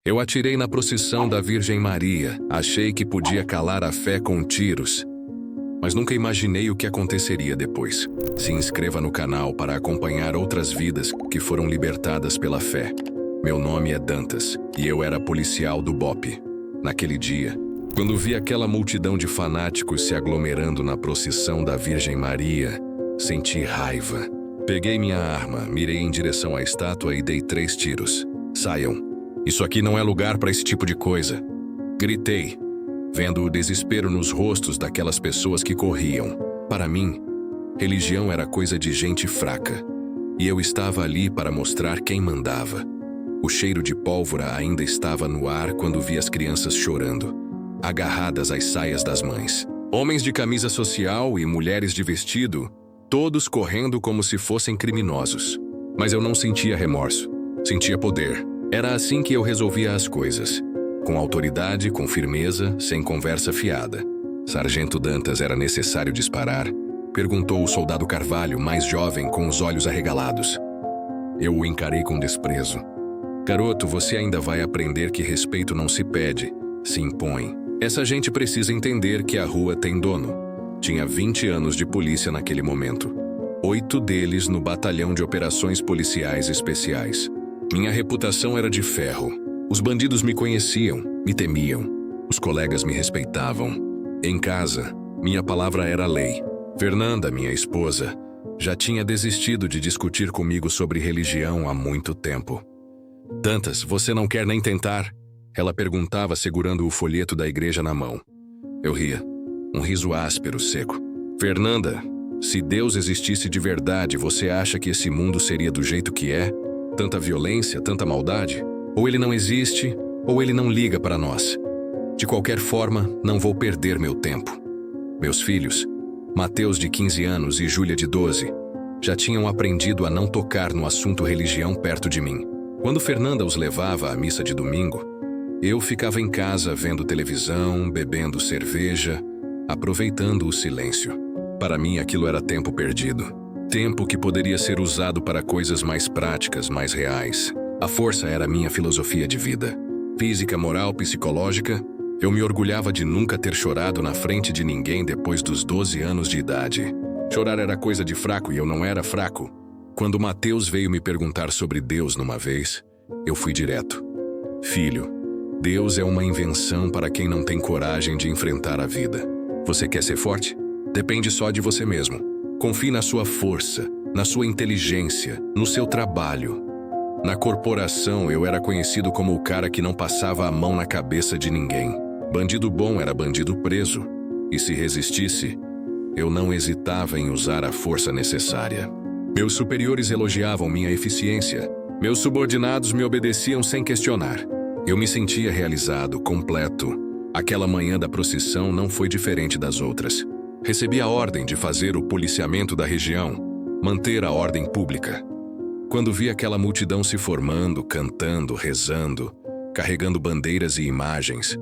Eu atirei na procissão da Virgem Maria. Achei que podia calar a fé com tiros. Mas nunca imaginei o que aconteceria depois. Se inscreva no canal para acompanhar outras vidas que foram libertadas pela fé. Meu nome é Dantas e eu era policial do BOPE. Naquele dia, quando vi aquela multidão de fanáticos se aglomerando na procissão da Virgem Maria, senti raiva. Peguei minha arma, mirei em direção à estátua e dei 3 tiros. Saiam. Isso aqui não é lugar para esse tipo de coisa. Gritei, vendo o desespero nos rostos daquelas pessoas que corriam. Para mim, religião era coisa de gente fraca. E eu estava ali para mostrar quem mandava. O cheiro de pólvora ainda estava no ar quando vi as crianças chorando, agarradas às saias das mães. Homens de camisa social e mulheres de vestido, todos correndo como se fossem criminosos. Mas eu não sentia remorso, sentia poder. Era assim que eu resolvia as coisas. Com autoridade, com firmeza, sem conversa fiada. Sargento Dantas, era necessário disparar? Perguntou o soldado Carvalho, mais jovem, com os olhos arregalados. Eu o encarei com desprezo. Garoto, você ainda vai aprender que respeito não se pede, se impõe. Essa gente precisa entender que a rua tem dono. Tinha 20 anos de polícia naquele momento. 8 deles no batalhão de operações policiais especiais. Minha reputação era de ferro. Os bandidos me conheciam, me temiam. Os colegas me respeitavam. Em casa, minha palavra era lei. Fernanda, minha esposa, já tinha desistido de discutir comigo sobre religião há muito tempo. Dantas, você não quer nem tentar? Ela perguntava segurando o folheto da igreja na mão. Eu ria. Um riso áspero, seco. Fernanda, se Deus existisse de verdade, você acha que esse mundo seria do jeito que é? Tanta violência, tanta maldade? Ou ele não existe, ou ele não liga para nós. De qualquer forma, não vou perder meu tempo. Meus filhos, Mateus de 15 anos e Júlia de 12, já tinham aprendido a não tocar no assunto religião perto de mim. Quando Fernanda os levava à missa de domingo, eu ficava em casa vendo televisão, bebendo cerveja, aproveitando o silêncio. Para mim, aquilo era tempo perdido. Tempo que poderia ser usado para coisas mais práticas, mais reais. A força era a minha filosofia de vida. Física, moral, psicológica, eu me orgulhava de nunca ter chorado na frente de ninguém depois dos 12 anos de idade. Chorar era coisa de fraco e eu não era fraco. Quando Mateus veio me perguntar sobre Deus numa vez, eu fui direto. Filho, Deus é uma invenção para quem não tem coragem de enfrentar a vida. Você quer ser forte? Depende só de você mesmo. Confie na sua força, na sua inteligência, no seu trabalho. Na corporação, eu era conhecido como o cara que não passava a mão na cabeça de ninguém. Bandido bom era bandido preso. E se resistisse, eu não hesitava em usar a força necessária. Meus superiores elogiavam minha eficiência. Meus subordinados me obedeciam sem questionar. Eu me sentia realizado, completo. Aquela manhã da procissão não foi diferente das outras. Recebi a ordem de fazer o policiamento da região, manter a ordem pública. Quando vi aquela multidão se formando, cantando, rezando, carregando bandeiras e imagens,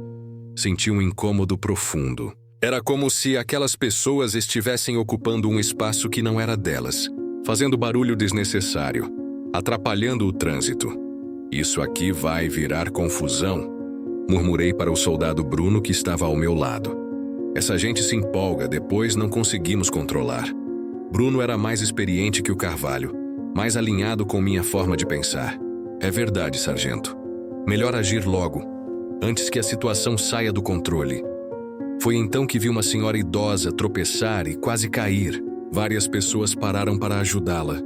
senti um incômodo profundo. Era como se aquelas pessoas estivessem ocupando um espaço que não era delas, fazendo barulho desnecessário, atrapalhando o trânsito. Isso aqui vai virar confusão, murmurei para o soldado Bruno que estava ao meu lado. Essa gente se empolga, depois não conseguimos controlar. Bruno era mais experiente que o Carvalho, mais alinhado com minha forma de pensar. É verdade, sargento. Melhor agir logo, antes que a situação saia do controle. Foi então que vi uma senhora idosa tropeçar e quase cair. Várias pessoas pararam para ajudá-la,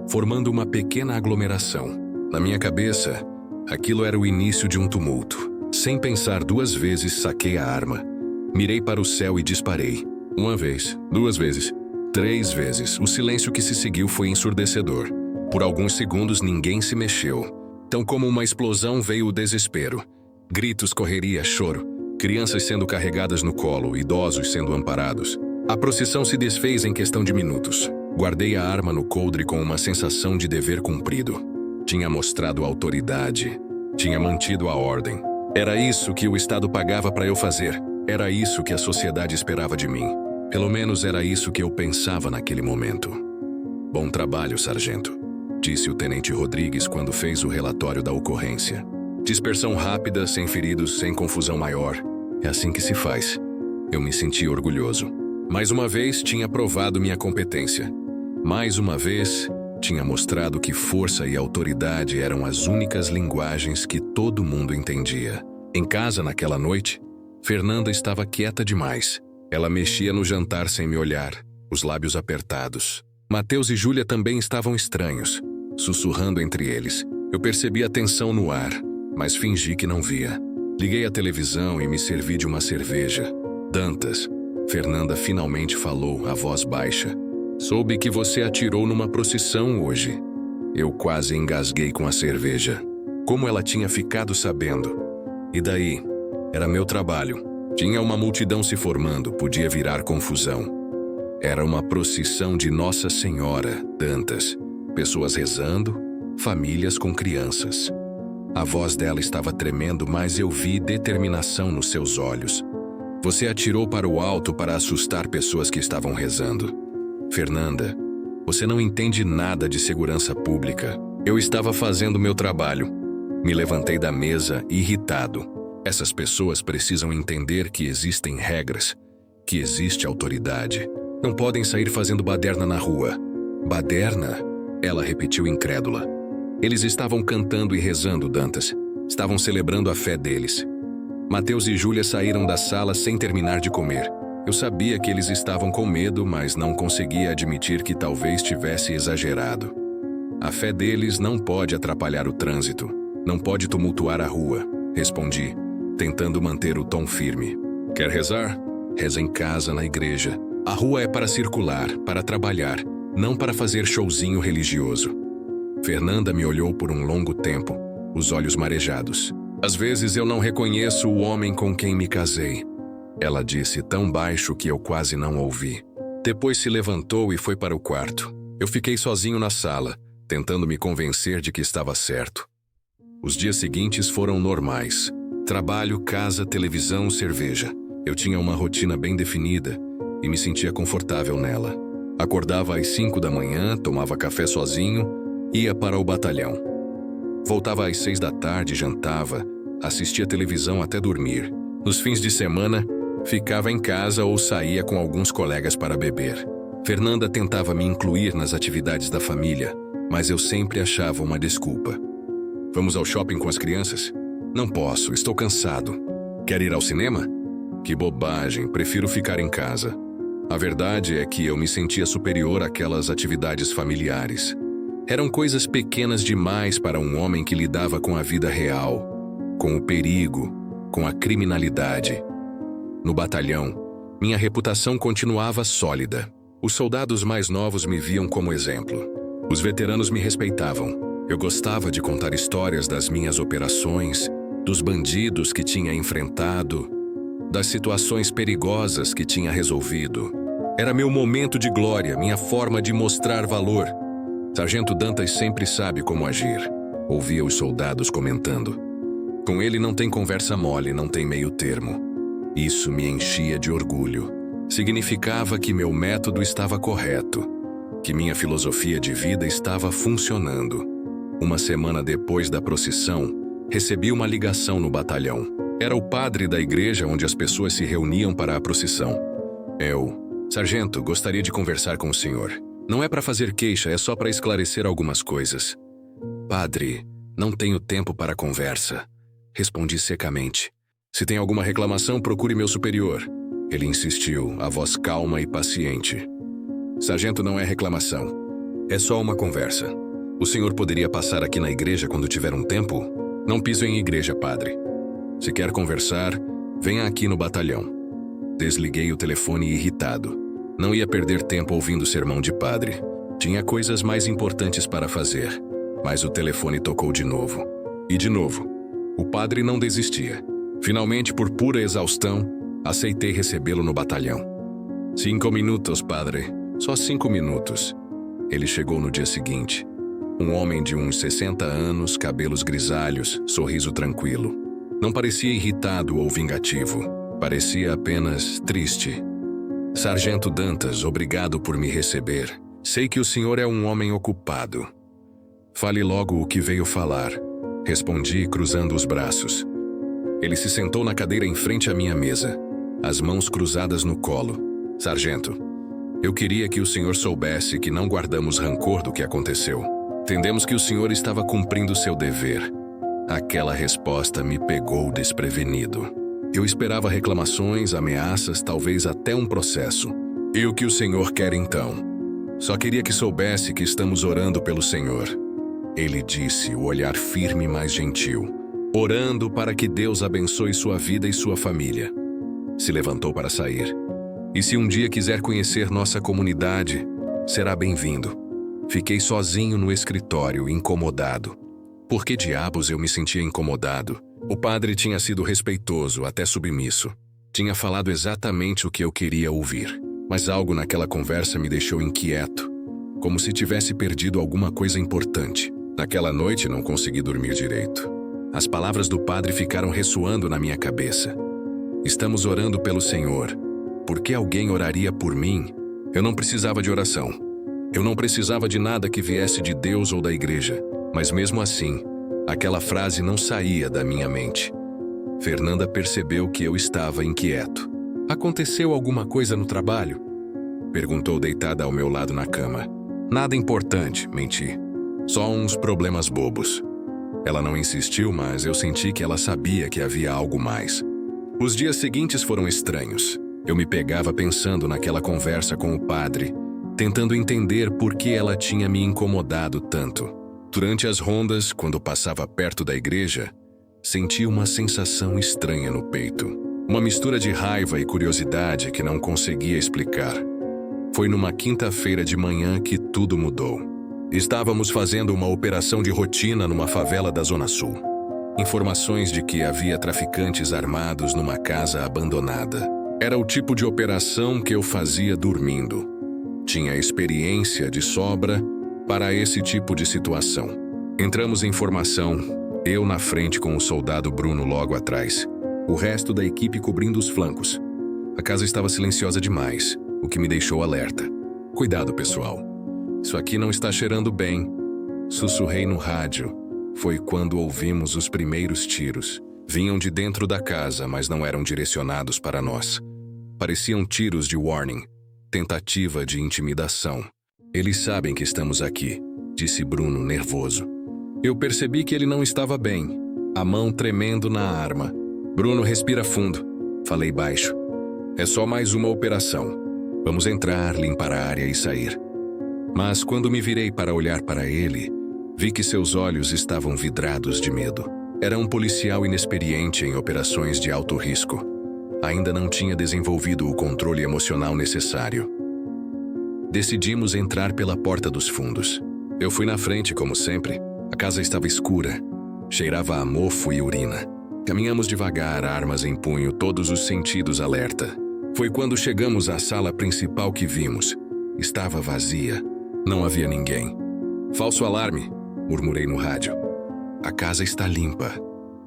formando uma pequena aglomeração. Na minha cabeça, aquilo era o início de um tumulto. Sem pensar 2 vezes, saquei a arma. Mirei para o céu e disparei. 1 vez, 2 vezes, 3 vezes. O silêncio que se seguiu foi ensurdecedor. Por alguns segundos ninguém se mexeu. Tão como uma explosão veio o desespero. Gritos, correria, choro. Crianças sendo carregadas no colo, idosos sendo amparados. A procissão se desfez em questão de minutos. Guardei a arma no coldre com uma sensação de dever cumprido. Tinha mostrado autoridade. Tinha mantido a ordem. Era isso que o Estado pagava para eu fazer. Era isso que a sociedade esperava de mim. Pelo menos era isso que eu pensava naquele momento. Bom trabalho, sargento, disse o tenente Rodrigues quando fez o relatório da ocorrência. Dispersão rápida, sem feridos, sem confusão maior. É assim que se faz. Eu me senti orgulhoso. Mais uma vez, tinha provado minha competência. Mais uma vez, tinha mostrado que força e autoridade eram as únicas linguagens que todo mundo entendia. Em casa, naquela noite, Fernanda estava quieta demais. Ela mexia no jantar sem me olhar, os lábios apertados. Mateus e Júlia também estavam estranhos, sussurrando entre eles. Eu percebi a tensão no ar, mas fingi que não via. Liguei a televisão e me servi de uma cerveja. Dantas, Fernanda finalmente falou, a voz baixa. Soube que você atirou numa procissão hoje. Eu quase engasguei com a cerveja. Como ela tinha ficado sabendo? E daí? Era meu trabalho. Tinha uma multidão se formando, podia virar confusão. Era uma procissão de Nossa Senhora, Dantas. Pessoas rezando, famílias com crianças. A voz dela estava tremendo, mas eu vi determinação nos seus olhos. Você atirou para o alto para assustar pessoas que estavam rezando. Fernanda, você não entende nada de segurança pública. Eu estava fazendo meu trabalho. Me levantei da mesa, irritado. Essas pessoas precisam entender que existem regras, que existe autoridade. Não podem sair fazendo baderna na rua. Baderna? Ela repetiu incrédula. Eles estavam cantando e rezando, Dantas. Estavam celebrando a fé deles. Mateus e Júlia saíram da sala sem terminar de comer. Eu sabia que eles estavam com medo, mas não conseguia admitir que talvez tivesse exagerado. A fé deles não pode atrapalhar o trânsito. Não pode tumultuar a rua, respondi, tentando manter o tom firme. Quer rezar? Reza em casa, na igreja. A rua é para circular, para trabalhar, não para fazer showzinho religioso. Fernanda me olhou por um longo tempo, os olhos marejados. Às vezes eu não reconheço o homem com quem me casei. Ela disse tão baixo que eu quase não ouvi. Depois se levantou e foi para o quarto. Eu fiquei sozinho na sala, tentando me convencer de que estava certo. Os dias seguintes foram normais. Trabalho, casa, televisão, cerveja. Eu tinha uma rotina bem definida e me sentia confortável nela. Acordava às 5 da manhã, tomava café sozinho, ia para o batalhão. Voltava às 6 da tarde, jantava, assistia televisão até dormir. Nos fins de semana, ficava em casa ou saía com alguns colegas para beber. Fernanda tentava me incluir nas atividades da família, mas eu sempre achava uma desculpa. Vamos ao shopping com as crianças? Não posso, estou cansado. Quer ir ao cinema? Que bobagem, prefiro ficar em casa. A verdade é que eu me sentia superior àquelas atividades familiares. Eram coisas pequenas demais para um homem que lidava com a vida real, com o perigo, com a criminalidade. No batalhão, minha reputação continuava sólida. Os soldados mais novos me viam como exemplo. Os veteranos me respeitavam. Eu gostava de contar histórias das minhas operações, dos bandidos que tinha enfrentado, das situações perigosas que tinha resolvido. Era meu momento de glória, minha forma de mostrar valor. Sargento Dantas sempre sabe como agir, ouvia os soldados comentando. Com ele não tem conversa mole, não tem meio termo. Isso me enchia de orgulho. Significava que meu método estava correto, que minha filosofia de vida estava funcionando. Uma semana depois da procissão, recebi uma ligação no batalhão. Era o padre da igreja onde as pessoas se reuniam para a procissão. Sargento, gostaria de conversar com o senhor. Não é para fazer queixa, é só para esclarecer algumas coisas. Padre, não tenho tempo para conversa. Respondi secamente. Se tem alguma reclamação, procure meu superior. Ele insistiu, a voz calma e paciente. Sargento, não é reclamação. É só uma conversa. O senhor poderia passar aqui na igreja quando tiver um tempo? Não piso em igreja, padre. Se quer conversar, venha aqui no batalhão. Desliguei o telefone irritado. Não ia perder tempo ouvindo o sermão de padre. Tinha coisas mais importantes para fazer. Mas o telefone tocou de novo. E de novo. O padre não desistia. Finalmente, por pura exaustão, aceitei recebê-lo no batalhão. 5 minutos, padre. Só 5 minutos. Ele chegou no dia seguinte. Um homem de uns 60 anos, cabelos grisalhos, sorriso tranquilo. Não parecia irritado ou vingativo. Parecia apenas triste. Sargento Dantas, obrigado por me receber. Sei que o senhor é um homem ocupado. Fale logo o que veio falar. Respondi, cruzando os braços. Ele se sentou na cadeira em frente à minha mesa, as mãos cruzadas no colo. Sargento, eu queria que o senhor soubesse que não guardamos rancor do que aconteceu. Entendemos que o senhor estava cumprindo seu dever. Aquela resposta me pegou desprevenido. Eu esperava reclamações, ameaças, talvez até um processo. E o que o senhor quer então? Só queria que soubesse que estamos orando pelo senhor. Ele disse, o olhar firme e mais gentil. Orando para que Deus abençoe sua vida e sua família. Se levantou para sair. E se um dia quiser conhecer nossa comunidade, será bem-vindo. Fiquei sozinho no escritório, incomodado. Por que diabos eu me sentia incomodado? O padre tinha sido respeitoso, até submisso. Tinha falado exatamente o que eu queria ouvir. Mas algo naquela conversa me deixou inquieto, como se tivesse perdido alguma coisa importante. Naquela noite não consegui dormir direito. As palavras do padre ficaram ressoando na minha cabeça. Estamos orando pelo Senhor. Por que alguém oraria por mim? Eu não precisava de oração. Eu não precisava de nada que viesse de Deus ou da igreja. Mas mesmo assim, aquela frase não saía da minha mente. Fernanda percebeu que eu estava inquieto. Aconteceu alguma coisa no trabalho? Perguntou deitada ao meu lado na cama. Nada importante, menti. Só uns problemas bobos. Ela não insistiu, mas eu senti que ela sabia que havia algo mais. Os dias seguintes foram estranhos. Eu me pegava pensando naquela conversa com o padre, tentando entender por que ela tinha me incomodado tanto. Durante as rondas, quando passava perto da igreja, senti uma sensação estranha no peito. Uma mistura de raiva e curiosidade que não conseguia explicar. Foi numa quinta-feira de manhã que tudo mudou. Estávamos fazendo uma operação de rotina numa favela da Zona Sul. Informações de que havia traficantes armados numa casa abandonada. Era o tipo de operação que eu fazia dormindo. Tinha experiência de sobra para esse tipo de situação. Entramos em formação, eu na frente com o soldado Bruno logo atrás. O resto da equipe cobrindo os flancos. A casa estava silenciosa demais, o que me deixou alerta. Cuidado, pessoal. Isso aqui não está cheirando bem. Sussurrei no rádio. Foi quando ouvimos os primeiros tiros. Vinham de dentro da casa, mas não eram direcionados para nós. Pareciam tiros de warning. Tentativa de intimidação. Eles sabem que estamos aqui, disse Bruno, nervoso. Eu percebi que ele não estava bem, a mão tremendo na arma. Bruno, respira fundo. Falei baixo. É só mais uma operação. Vamos entrar, limpar a área e sair. Mas quando me virei para olhar para ele, vi que seus olhos estavam vidrados de medo. Era um policial inexperiente em operações de alto risco. Ainda não tinha desenvolvido o controle emocional necessário. Decidimos entrar pela porta dos fundos. Eu fui na frente, como sempre. A casa estava escura. Cheirava a mofo e urina. Caminhamos devagar, armas em punho, todos os sentidos alerta. Foi quando chegamos à sala principal que vimos. Estava vazia. Não havia ninguém. Falso alarme, murmurei no rádio. A casa está limpa.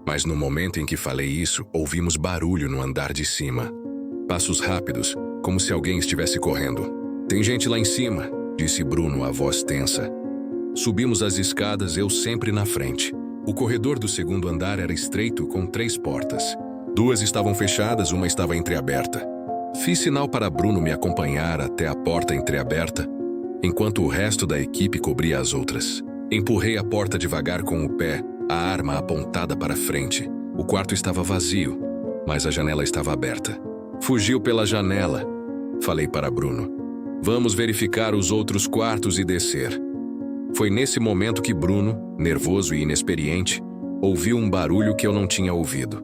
Mas no momento em que falei isso, ouvimos barulho no andar de cima. Passos rápidos, como se alguém estivesse correndo. Tem gente lá em cima, disse Bruno, a voz tensa. Subimos as escadas, eu sempre na frente. O corredor do segundo andar era estreito, com 3 portas. 2 estavam fechadas, uma estava entreaberta. Fiz sinal para Bruno me acompanhar até a porta entreaberta, enquanto o resto da equipe cobria as outras. Empurrei a porta devagar com o pé, a arma apontada para frente. O quarto estava vazio, mas a janela estava aberta. Fugiu pela janela, falei para Bruno. Vamos verificar os outros quartos e descer. Foi nesse momento que Bruno, nervoso e inexperiente, ouviu um barulho que eu não tinha ouvido.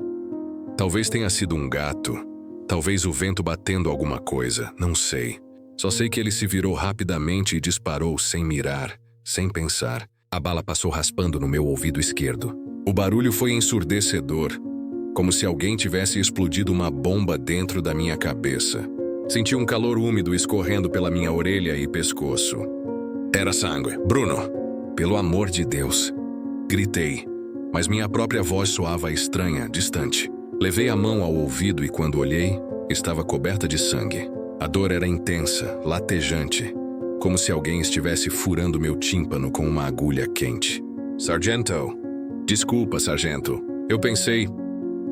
Talvez tenha sido um gato, talvez o vento batendo alguma coisa, não sei. Só sei que ele se virou rapidamente e disparou sem mirar, sem pensar. A bala passou raspando no meu ouvido esquerdo. O barulho foi ensurdecedor, como se alguém tivesse explodido uma bomba dentro da minha cabeça. Senti um calor úmido escorrendo pela minha orelha e pescoço. Era sangue. Bruno! Pelo amor de Deus! Gritei, mas minha própria voz soava estranha, distante. Levei a mão ao ouvido e quando olhei, estava coberta de sangue. A dor era intensa, latejante, como se alguém estivesse furando meu tímpano com uma agulha quente. Sargento, Desculpa, sargento. Eu pensei...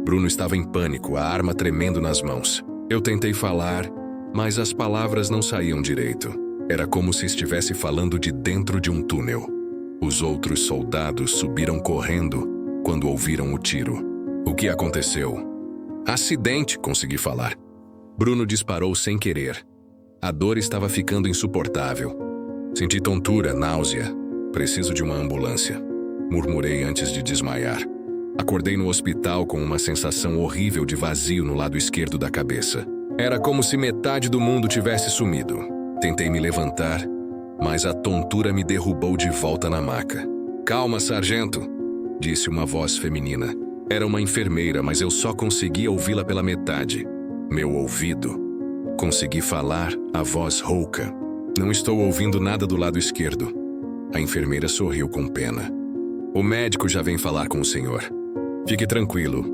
Bruno estava em pânico, a arma tremendo nas mãos. Eu tentei falar, mas as palavras não saíam direito. Era como se estivesse falando de dentro de um túnel. Os outros soldados subiram correndo quando ouviram o tiro. O que aconteceu? Acidente, consegui falar. Bruno disparou sem querer. A dor estava ficando insuportável. Senti tontura, náusea. Preciso de uma ambulância. Murmurei antes de desmaiar. Acordei no hospital com uma sensação horrível de vazio no lado esquerdo da cabeça. Era como se metade do mundo tivesse sumido. Tentei me levantar, mas a tontura me derrubou de volta na maca. Calma, sargento, disse uma voz feminina. Era uma enfermeira, mas eu só conseguia ouvi-la pela metade. Meu ouvido. Consegui falar, a voz rouca. Não estou ouvindo nada do lado esquerdo. A enfermeira sorriu com pena. O médico já vem falar com o senhor. Fique tranquilo.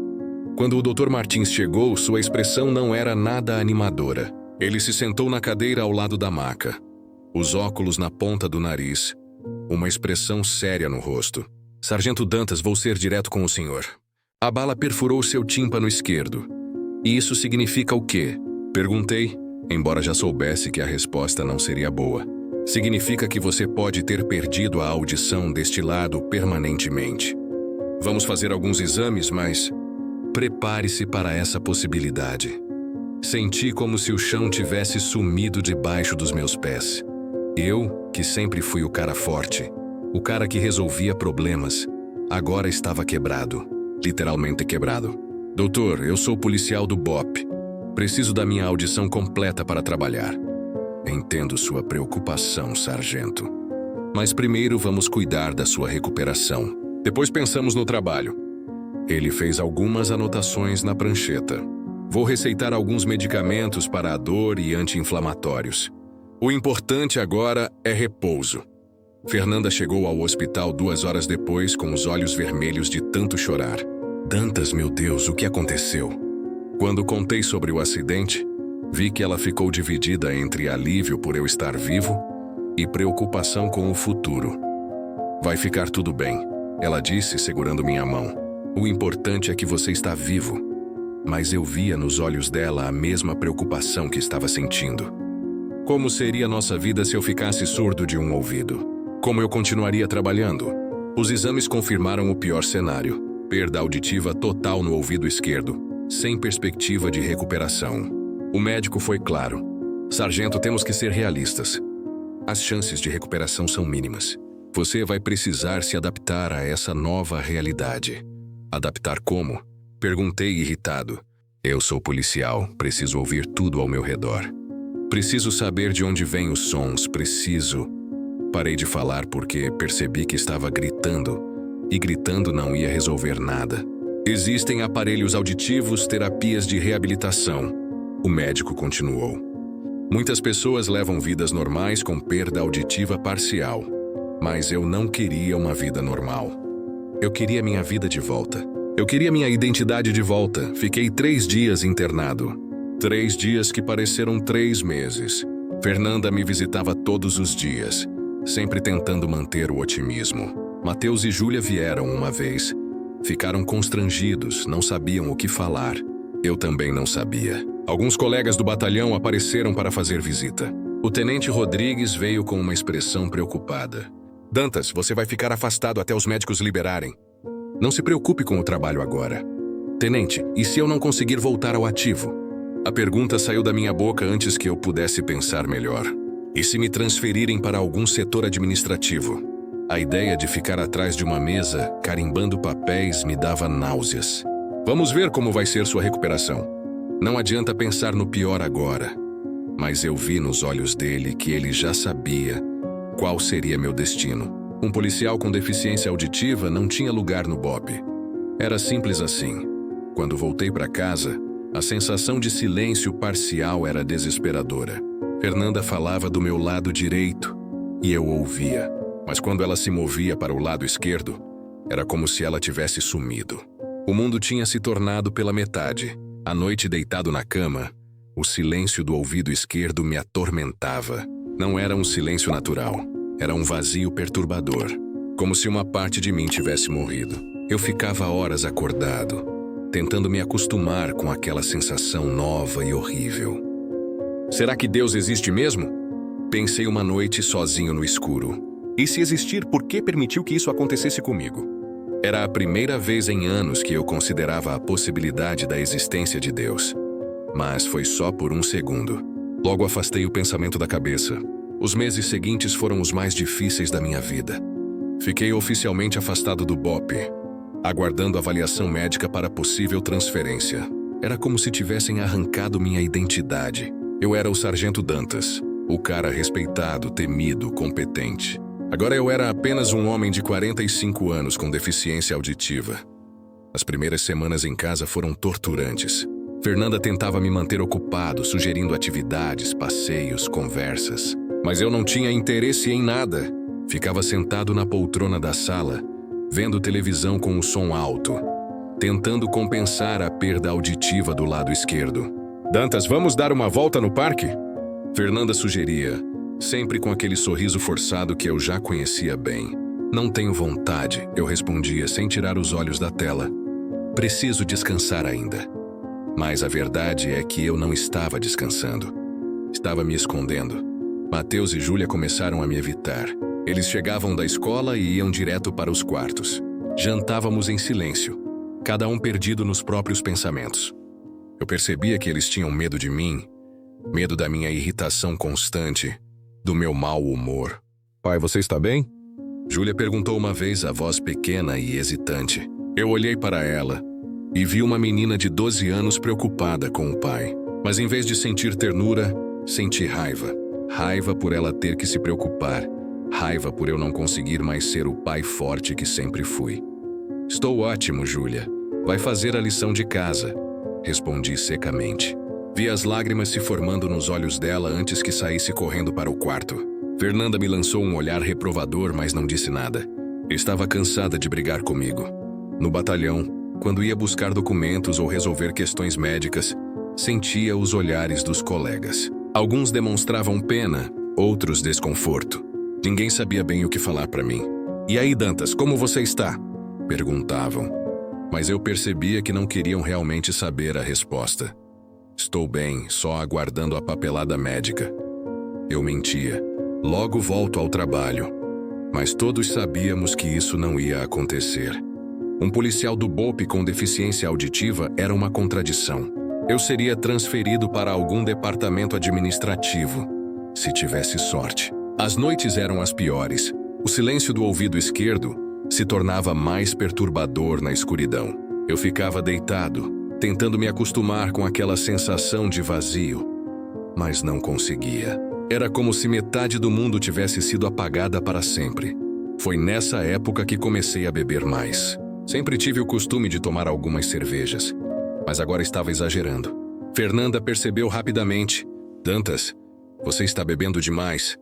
Quando o Dr. Martins chegou, sua expressão não era nada animadora. Ele se sentou na cadeira ao lado da maca. Os óculos na ponta do nariz. Uma expressão séria no rosto. Sargento Dantas, vou ser direto com o senhor. A bala perfurou seu tímpano esquerdo. E isso significa o quê? Perguntei, embora já soubesse que a resposta não seria boa. Significa que você pode ter perdido a audição deste lado permanentemente. Vamos fazer alguns exames, mas prepare-se para essa possibilidade. Senti como se o chão tivesse sumido debaixo dos meus pés. Eu, que sempre fui o cara forte, o cara que resolvia problemas, agora estava quebrado. Literalmente quebrado. Doutor, eu sou policial do BOP. Preciso da minha audição completa para trabalhar. Entendo sua preocupação, sargento. Mas primeiro vamos cuidar da sua recuperação. Depois pensamos no trabalho. Ele fez algumas anotações na prancheta. Vou receitar alguns medicamentos para a dor e anti-inflamatórios. O importante agora é repouso. Fernanda chegou ao hospital 2 horas depois com os olhos vermelhos de tanto chorar. Dantas, meu Deus, o que aconteceu? Quando contei sobre o acidente, vi que ela ficou dividida entre alívio por eu estar vivo e preocupação com o futuro. Vai ficar tudo bem, ela disse segurando minha mão. O importante é que você está vivo. Mas eu via nos olhos dela a mesma preocupação que estava sentindo. Como seria nossa vida se eu ficasse surdo de um ouvido? Como eu continuaria trabalhando? Os exames confirmaram o pior cenário. Perda auditiva total no ouvido esquerdo, sem perspectiva de recuperação. O médico foi claro. Sargento, temos que ser realistas. As chances de recuperação são mínimas. Você vai precisar se adaptar a essa nova realidade. Adaptar como? Perguntei irritado. Eu sou policial, preciso ouvir tudo ao meu redor. Preciso saber de onde vêm os sons, preciso... Parei de falar porque percebi que estava gritando, e gritando não ia resolver nada. Existem aparelhos auditivos, terapias de reabilitação. O médico continuou. Muitas pessoas levam vidas normais com perda auditiva parcial. Mas eu não queria uma vida normal. Eu queria minha vida de volta. Eu queria minha identidade de volta. Fiquei 3 dias internado. 3 dias que pareceram 3 meses. Fernanda me visitava todos os dias, sempre tentando manter o otimismo. Mateus e Júlia vieram uma vez. Ficaram constrangidos, não sabiam o que falar. Eu também não sabia. Alguns colegas do batalhão apareceram para fazer visita. O tenente Rodrigues veio com uma expressão preocupada. Dantas, você vai ficar afastado até os médicos liberarem. Não se preocupe com o trabalho agora. Tenente, e se eu não conseguir voltar ao ativo? A pergunta saiu da minha boca antes que eu pudesse pensar melhor. E se me transferirem para algum setor administrativo? A ideia de ficar atrás de uma mesa, carimbando papéis, me dava náuseas. Vamos ver como vai ser sua recuperação. Não adianta pensar no pior agora. Mas eu vi nos olhos dele que ele já sabia qual seria meu destino. Um policial com deficiência auditiva não tinha lugar no BOP. Era simples assim. Quando voltei para casa, a sensação de silêncio parcial era desesperadora. Fernanda falava do meu lado direito e eu ouvia. Mas quando ela se movia para o lado esquerdo, era como se ela tivesse sumido. O mundo tinha se tornado pela metade. À noite, deitado na cama, o silêncio do ouvido esquerdo me atormentava. Não era um silêncio natural. Era um vazio perturbador, como se uma parte de mim tivesse morrido. Eu ficava horas acordado, tentando me acostumar com aquela sensação nova e horrível. Será que Deus existe mesmo? Pensei uma noite sozinho no escuro. E se existir, por que permitiu que isso acontecesse comigo? Era a primeira vez em anos que eu considerava a possibilidade da existência de Deus. Mas foi só por um segundo. Logo afastei o pensamento da cabeça. Os meses seguintes foram os mais difíceis da minha vida. Fiquei oficialmente afastado do BOPE, aguardando avaliação médica para possível transferência. Era como se tivessem arrancado minha identidade. Eu era o Sargento Dantas, o cara respeitado, temido, competente. Agora eu era apenas um homem de 45 anos com deficiência auditiva. As primeiras semanas em casa foram torturantes. Fernanda tentava me manter ocupado, sugerindo atividades, passeios, conversas. Mas eu não tinha interesse em nada. Ficava sentado na poltrona da sala, vendo televisão com o som alto, tentando compensar a perda auditiva do lado esquerdo. Dantas, vamos dar uma volta no parque? Fernanda sugeria, sempre com aquele sorriso forçado que eu já conhecia bem. Não tenho vontade, eu respondia sem tirar os olhos da tela. Preciso descansar ainda. Mas a verdade é que eu não estava descansando. Estava me escondendo. Mateus e Júlia começaram a me evitar. Eles chegavam da escola e iam direto para os quartos. Jantávamos em silêncio, cada um perdido nos próprios pensamentos. Eu percebia que eles tinham medo de mim, medo da minha irritação constante, do meu mau humor. Pai, você está bem? Júlia perguntou uma vez, a voz pequena e hesitante. Eu olhei para ela e vi uma menina de 12 anos preocupada com o pai. Mas em vez de sentir ternura, senti raiva. Raiva por ela ter que se preocupar. Raiva por eu não conseguir mais ser o pai forte que sempre fui. Estou ótimo, Júlia. Vai fazer a lição de casa. Respondi secamente. Vi as lágrimas se formando nos olhos dela antes que saísse correndo para o quarto. Fernanda me lançou um olhar reprovador, mas não disse nada. Estava cansada de brigar comigo. No batalhão, quando ia buscar documentos ou resolver questões médicas, sentia os olhares dos colegas. Alguns demonstravam pena, outros desconforto. Ninguém sabia bem o que falar para mim. E aí, Dantas, como você está? Perguntavam. Mas eu percebia que não queriam realmente saber a resposta. Estou bem, só aguardando a papelada médica. Eu mentia. Logo volto ao trabalho. Mas todos sabíamos que isso não ia acontecer. Um policial do BOPE com deficiência auditiva era uma contradição. Eu seria transferido para algum departamento administrativo, se tivesse sorte. As noites eram as piores. O silêncio do ouvido esquerdo se tornava mais perturbador na escuridão. Eu ficava deitado, tentando me acostumar com aquela sensação de vazio, mas não conseguia. Era como se metade do mundo tivesse sido apagada para sempre. Foi nessa época que comecei a beber mais. Sempre tive o costume de tomar algumas cervejas, mas agora estava exagerando. Fernanda percebeu rapidamente. Dantas, você está bebendo demais.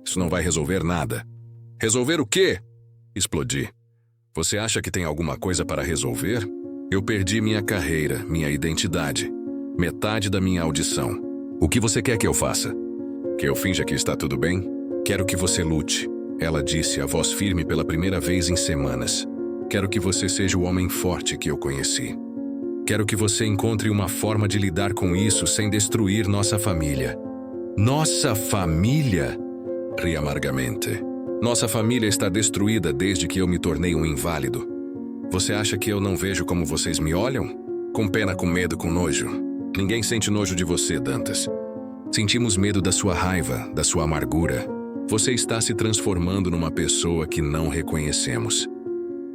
Isso não vai resolver nada. Resolver o quê? Explodi. Você acha que tem alguma coisa para resolver? Eu perdi minha carreira, minha identidade, metade da minha audição. O que você quer que eu faça? Que eu finja que está tudo bem? Quero que você lute, ela disse, a voz firme pela primeira vez em semanas. Quero que você seja o homem forte que eu conheci. Quero que você encontre uma forma de lidar com isso sem destruir nossa família. Nossa família? Ri amargamente. Nossa família está destruída desde que eu me tornei um inválido. Você acha que eu não vejo como vocês me olham? Com pena, com medo, com nojo. Ninguém sente nojo de você, Dantas. Sentimos medo da sua raiva, da sua amargura. Você está se transformando numa pessoa que não reconhecemos.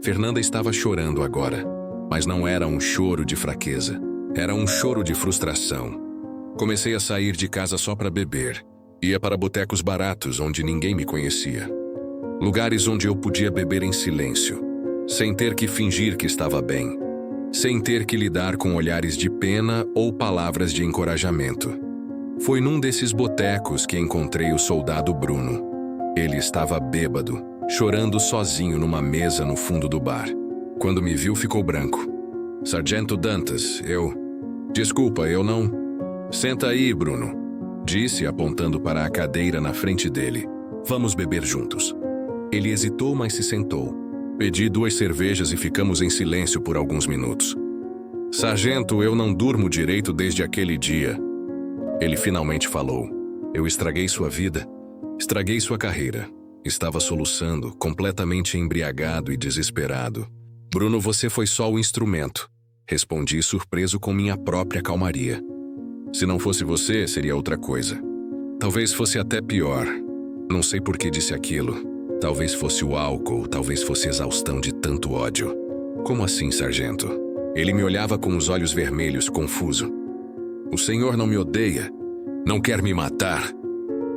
Fernanda estava chorando agora, mas não era um choro de fraqueza. Era um choro de frustração. Comecei a sair de casa só para beber. Ia para botecos baratos onde ninguém me conhecia. Lugares onde eu podia beber em silêncio, sem ter que fingir que estava bem, sem ter que lidar com olhares de pena ou palavras de encorajamento. Foi num desses botecos que encontrei o soldado Bruno. Ele estava bêbado, chorando sozinho numa mesa no fundo do bar. Quando me viu, ficou branco. Sargento Dantas, Desculpa, eu não... Senta aí, Bruno, disse apontando para a cadeira na frente dele. Vamos beber juntos. Ele hesitou, mas se sentou. Pedi 2 cervejas e ficamos em silêncio por alguns minutos. Sargento, eu não durmo direito desde aquele dia. Ele finalmente falou. Eu estraguei sua vida. Estraguei sua carreira. Estava soluçando, completamente embriagado e desesperado. Bruno, você foi só o instrumento. Respondi surpreso com minha própria calmaria. Se não fosse você, seria outra coisa. Talvez fosse até pior. Não sei por que disse aquilo. Talvez fosse o álcool, talvez fosse exaustão de tanto ódio. Como assim, sargento? Ele me olhava com os olhos vermelhos, confuso. O senhor não me odeia? Não quer me matar?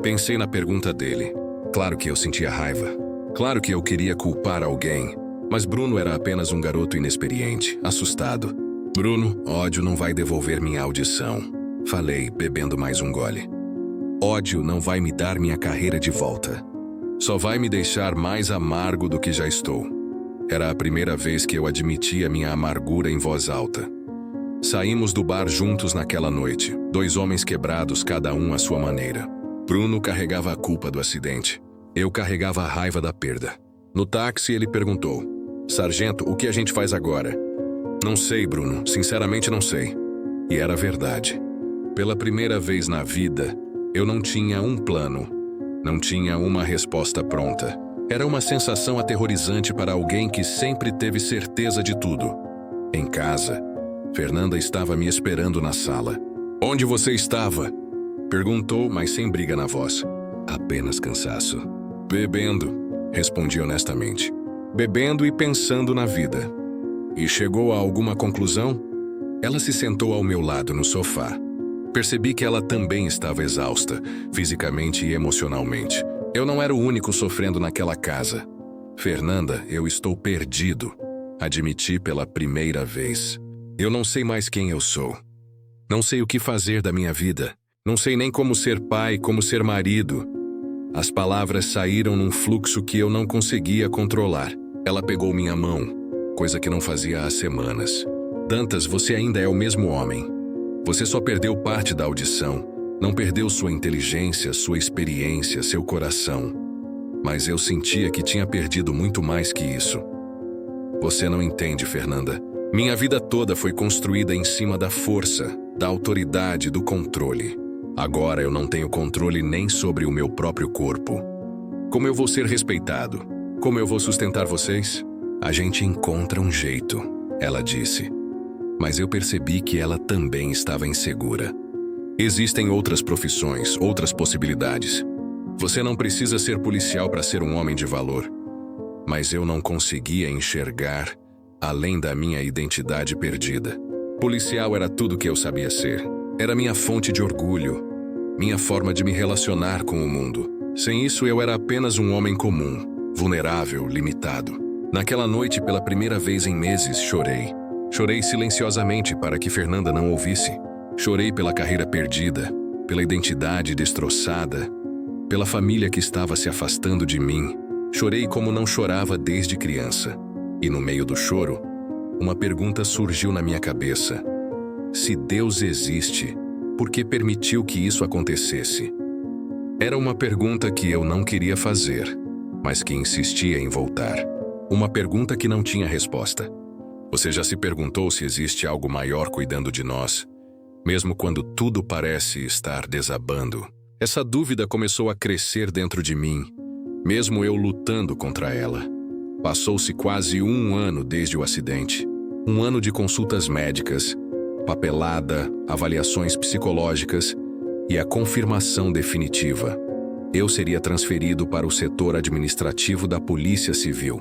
Pensei na pergunta dele. Claro que eu sentia raiva. Claro que eu queria culpar alguém. Mas Bruno era apenas um garoto inexperiente, assustado. Bruno, ódio não vai devolver minha audição. Falei, bebendo mais um gole. Ódio não vai me dar minha carreira de volta. Só vai me deixar mais amargo do que já estou. Era a primeira vez que eu admitia minha amargura em voz alta. Saímos do bar juntos naquela noite, 2 homens quebrados, cada um à sua maneira. Bruno carregava a culpa do acidente. Eu carregava a raiva da perda. No táxi, ele perguntou: Sargento, o que a gente faz agora? Não sei, Bruno. Sinceramente, não sei. E era verdade. Pela primeira vez na vida, eu não tinha um plano. Não tinha uma resposta pronta. Era uma sensação aterrorizante para alguém que sempre teve certeza de tudo. Em casa, Fernanda estava me esperando na sala. Onde você estava? Perguntou, mas sem briga na voz. Apenas cansaço. Bebendo, respondi honestamente. Bebendo e pensando na vida. E chegou a alguma conclusão? Ela se sentou ao meu lado no sofá. Percebi que ela também estava exausta, fisicamente e emocionalmente. Eu não era o único sofrendo naquela casa. Fernanda, eu estou perdido. Admiti pela primeira vez. Eu não sei mais quem eu sou. Não sei o que fazer da minha vida. Não sei nem como ser pai, como ser marido. As palavras saíram num fluxo que eu não conseguia controlar. Ela pegou minha mão, coisa que não fazia há semanas. Dantas, você ainda é o mesmo homem. Você só perdeu parte da audição. Não perdeu sua inteligência, sua experiência, seu coração. Mas eu sentia que tinha perdido muito mais que isso. Você não entende, Fernanda. Minha vida toda foi construída em cima da força, da autoridade, do controle. Agora eu não tenho controle nem sobre o meu próprio corpo. Como eu vou ser respeitado? Como eu vou sustentar vocês? A gente encontra um jeito, ela disse. Mas eu percebi que ela também estava insegura. Existem outras profissões, outras possibilidades. Você não precisa ser policial para ser um homem de valor. Mas eu não conseguia enxergar além da minha identidade perdida. Policial era tudo que eu sabia ser. Era minha fonte de orgulho, minha forma de me relacionar com o mundo. Sem isso, eu era apenas um homem comum, vulnerável, limitado. Naquela noite, pela primeira vez em meses, chorei. Chorei silenciosamente para que Fernanda não ouvisse. Chorei pela carreira perdida, pela identidade destroçada, pela família que estava se afastando de mim. Chorei como não chorava desde criança. E no meio do choro, uma pergunta surgiu na minha cabeça. Se Deus existe, por que permitiu que isso acontecesse? Era uma pergunta que eu não queria fazer, mas que insistia em voltar. Uma pergunta que não tinha resposta. Você já se perguntou se existe algo maior cuidando de nós, mesmo quando tudo parece estar desabando? Essa dúvida começou a crescer dentro de mim, mesmo eu lutando contra ela. Passou-se quase 1 ano desde o acidente. 1 ano de consultas médicas, papelada, avaliações psicológicas e a confirmação definitiva. Eu seria transferido para o setor administrativo da Polícia Civil.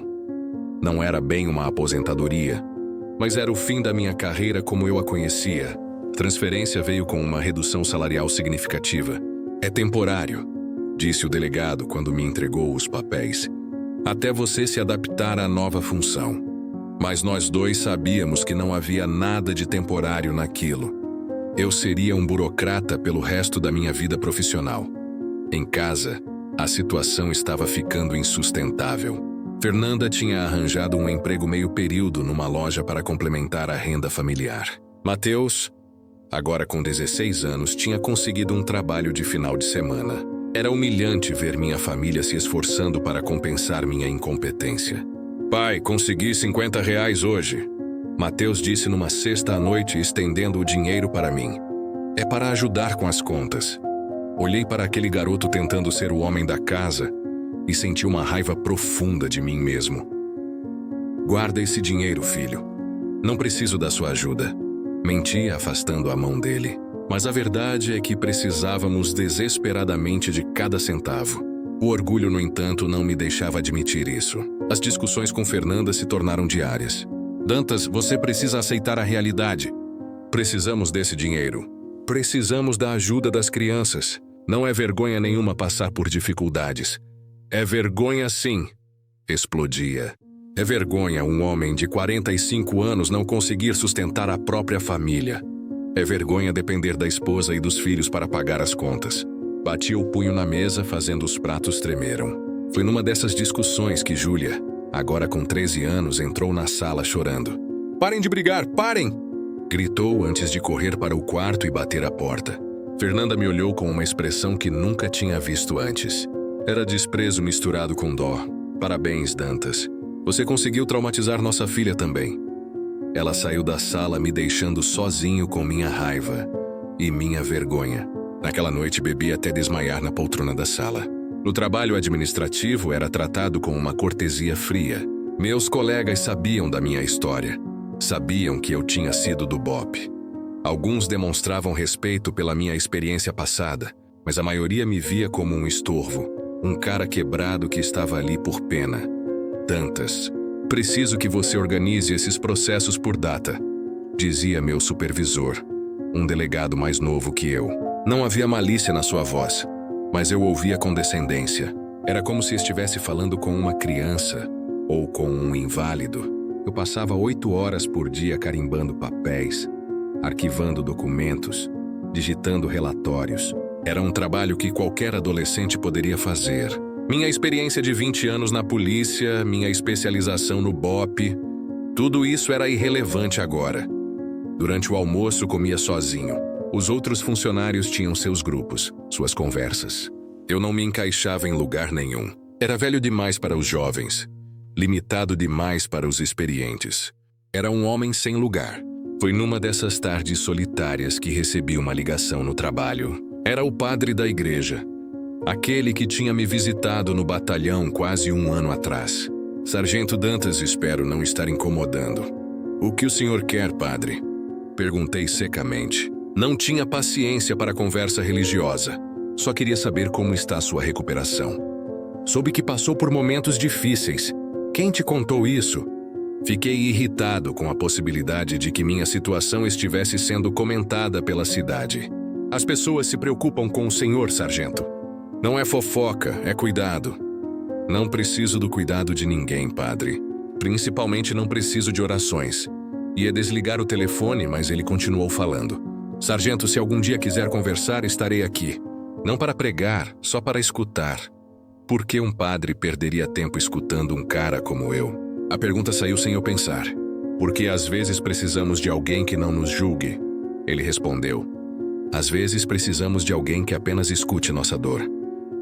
Não era bem uma aposentadoria, mas era o fim da minha carreira como eu a conhecia. A transferência veio com uma redução salarial significativa. É temporário, disse o delegado quando me entregou os papéis, até você se adaptar à nova função. Mas nós dois sabíamos que não havia nada de temporário naquilo. Eu seria um burocrata pelo resto da minha vida profissional. Em casa, a situação estava ficando insustentável. Fernanda tinha arranjado um emprego meio período numa loja para complementar a renda familiar. Mateus, agora com 16 anos, tinha conseguido um trabalho de final de semana. Era humilhante ver minha família se esforçando para compensar minha incompetência. Pai, consegui 50 reais hoje. Mateus disse numa sexta à noite, estendendo o dinheiro para mim. É para ajudar com as contas. Olhei para aquele garoto tentando ser o homem da casa e senti uma raiva profunda de mim mesmo. Guarda esse dinheiro, filho. Não preciso da sua ajuda. Menti, afastando a mão dele. Mas a verdade é que precisávamos desesperadamente de cada centavo. O orgulho, no entanto, não me deixava admitir isso. As discussões com Fernanda se tornaram diárias. Dantas, você precisa aceitar a realidade. Precisamos desse dinheiro. Precisamos da ajuda das crianças. Não é vergonha nenhuma passar por dificuldades. É vergonha sim. Explodia. É vergonha um homem de 45 anos não conseguir sustentar a própria família. É vergonha depender da esposa e dos filhos para pagar as contas. Bati o punho na mesa, fazendo os pratos tremeram. Foi numa dessas discussões que Júlia, agora com 13 anos, entrou na sala chorando. Parem de brigar, parem! Gritou antes de correr para o quarto e bater a porta. Fernanda me olhou com uma expressão que nunca tinha visto antes. Era desprezo misturado com dó. Parabéns, Dantas. Você conseguiu traumatizar nossa filha também. Ela saiu da sala me deixando sozinho com minha raiva e minha vergonha. Naquela noite bebi até desmaiar na poltrona da sala. No trabalho administrativo era tratado com uma cortesia fria. Meus colegas sabiam da minha história. Sabiam que eu tinha sido do BOPE. Alguns demonstravam respeito pela minha experiência passada, mas a maioria me via como um estorvo, um cara quebrado que estava ali por pena. Dantas, preciso que você organize esses processos por data, dizia meu supervisor, um delegado mais novo que eu. Não havia malícia na sua voz, mas eu ouvia condescendência. Era como se estivesse falando com uma criança ou com um inválido. Eu passava 8 horas por dia carimbando papéis, arquivando documentos, digitando relatórios. Era um trabalho que qualquer adolescente poderia fazer. Minha experiência de 20 anos na polícia, minha especialização no BOPE, tudo isso era irrelevante agora. Durante o almoço comia sozinho. Os outros funcionários tinham seus grupos, suas conversas. Eu não me encaixava em lugar nenhum. Era velho demais para os jovens, limitado demais para os experientes. Era um homem sem lugar. Foi numa dessas tardes solitárias que recebi uma ligação no trabalho. Era o padre da igreja, aquele que tinha me visitado no batalhão quase 1 ano atrás. Sargento Dantas, espero não estar incomodando. O que o senhor quer, padre? Perguntei secamente. Não tinha paciência para conversa religiosa. Só queria saber como está a sua recuperação. Soube que passou por momentos difíceis. Quem te contou isso? Fiquei irritado com a possibilidade de que minha situação estivesse sendo comentada pela cidade. As pessoas se preocupam com o senhor, sargento. Não é fofoca, é cuidado. Não preciso do cuidado de ninguém, padre. Principalmente não preciso de orações. Ia desligar o telefone, mas ele continuou falando. Sargento, se algum dia quiser conversar, estarei aqui. Não para pregar, só para escutar. Por que um padre perderia tempo escutando um cara como eu? A pergunta saiu sem eu pensar. Porque às vezes precisamos de alguém que não nos julgue. Ele respondeu. Às vezes precisamos de alguém que apenas escute nossa dor.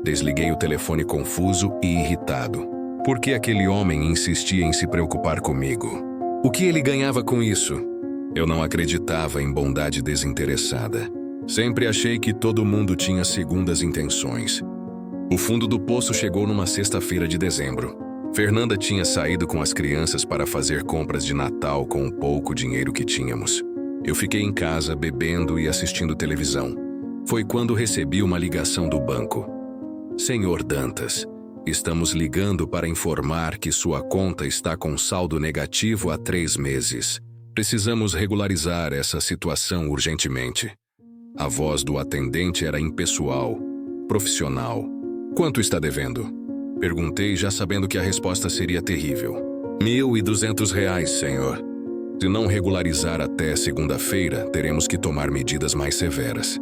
Desliguei o telefone confuso e irritado. Por que aquele homem insistia em se preocupar comigo? O que ele ganhava com isso? Eu não acreditava em bondade desinteressada. Sempre achei que todo mundo tinha segundas intenções. O fundo do poço chegou numa sexta-feira de dezembro. Fernanda tinha saído com as crianças para fazer compras de Natal com o pouco dinheiro que tínhamos. Eu fiquei em casa bebendo e assistindo televisão. Foi quando recebi uma ligação do banco. Senhor Dantas, estamos ligando para informar que sua conta está com saldo negativo há 3 meses. Precisamos regularizar essa situação urgentemente. A voz do atendente era impessoal, profissional. Quanto está devendo? Perguntei, já sabendo que a resposta seria terrível. R$ 1.200, senhor. Se não regularizar até segunda-feira, teremos que tomar medidas mais severas.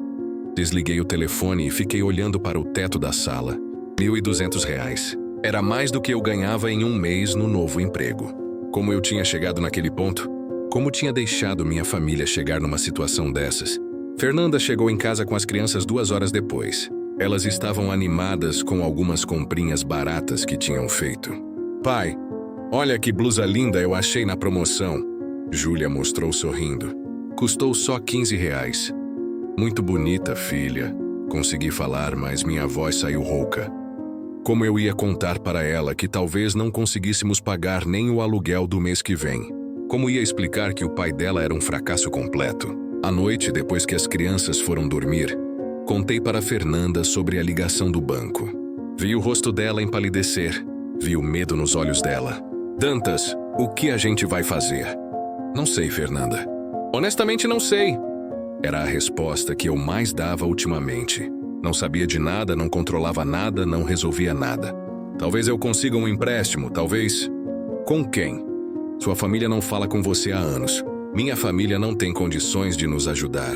Desliguei o telefone e fiquei olhando para o teto da sala. R$ 1.200. Era mais do que eu ganhava em 1 mês no novo emprego. Como eu tinha chegado naquele ponto? Como tinha deixado minha família chegar numa situação dessas? Fernanda chegou em casa com as crianças 2 horas depois. Elas estavam animadas com algumas comprinhas baratas que tinham feito. Pai, Olha que blusa linda eu achei na promoção. Júlia mostrou sorrindo. Custou só R$ 15. Muito bonita, filha. Consegui falar, mas minha voz saiu rouca. Como eu ia contar para ela que talvez não conseguíssemos pagar nem o aluguel do mês que vem? Como ia explicar que o pai dela era um fracasso completo? À noite, depois que as crianças foram dormir, contei para Fernanda sobre a ligação do banco. Vi o rosto dela empalidecer. Vi o medo nos olhos dela. Dantas, o que a gente vai fazer? Não sei, Fernanda. Honestamente, não sei. Era a resposta que eu mais dava ultimamente. Não sabia de nada, não controlava nada, não resolvia nada. Talvez eu consiga um empréstimo, talvez... Com quem? Sua família não fala com você há anos. Minha família não tem condições de nos ajudar.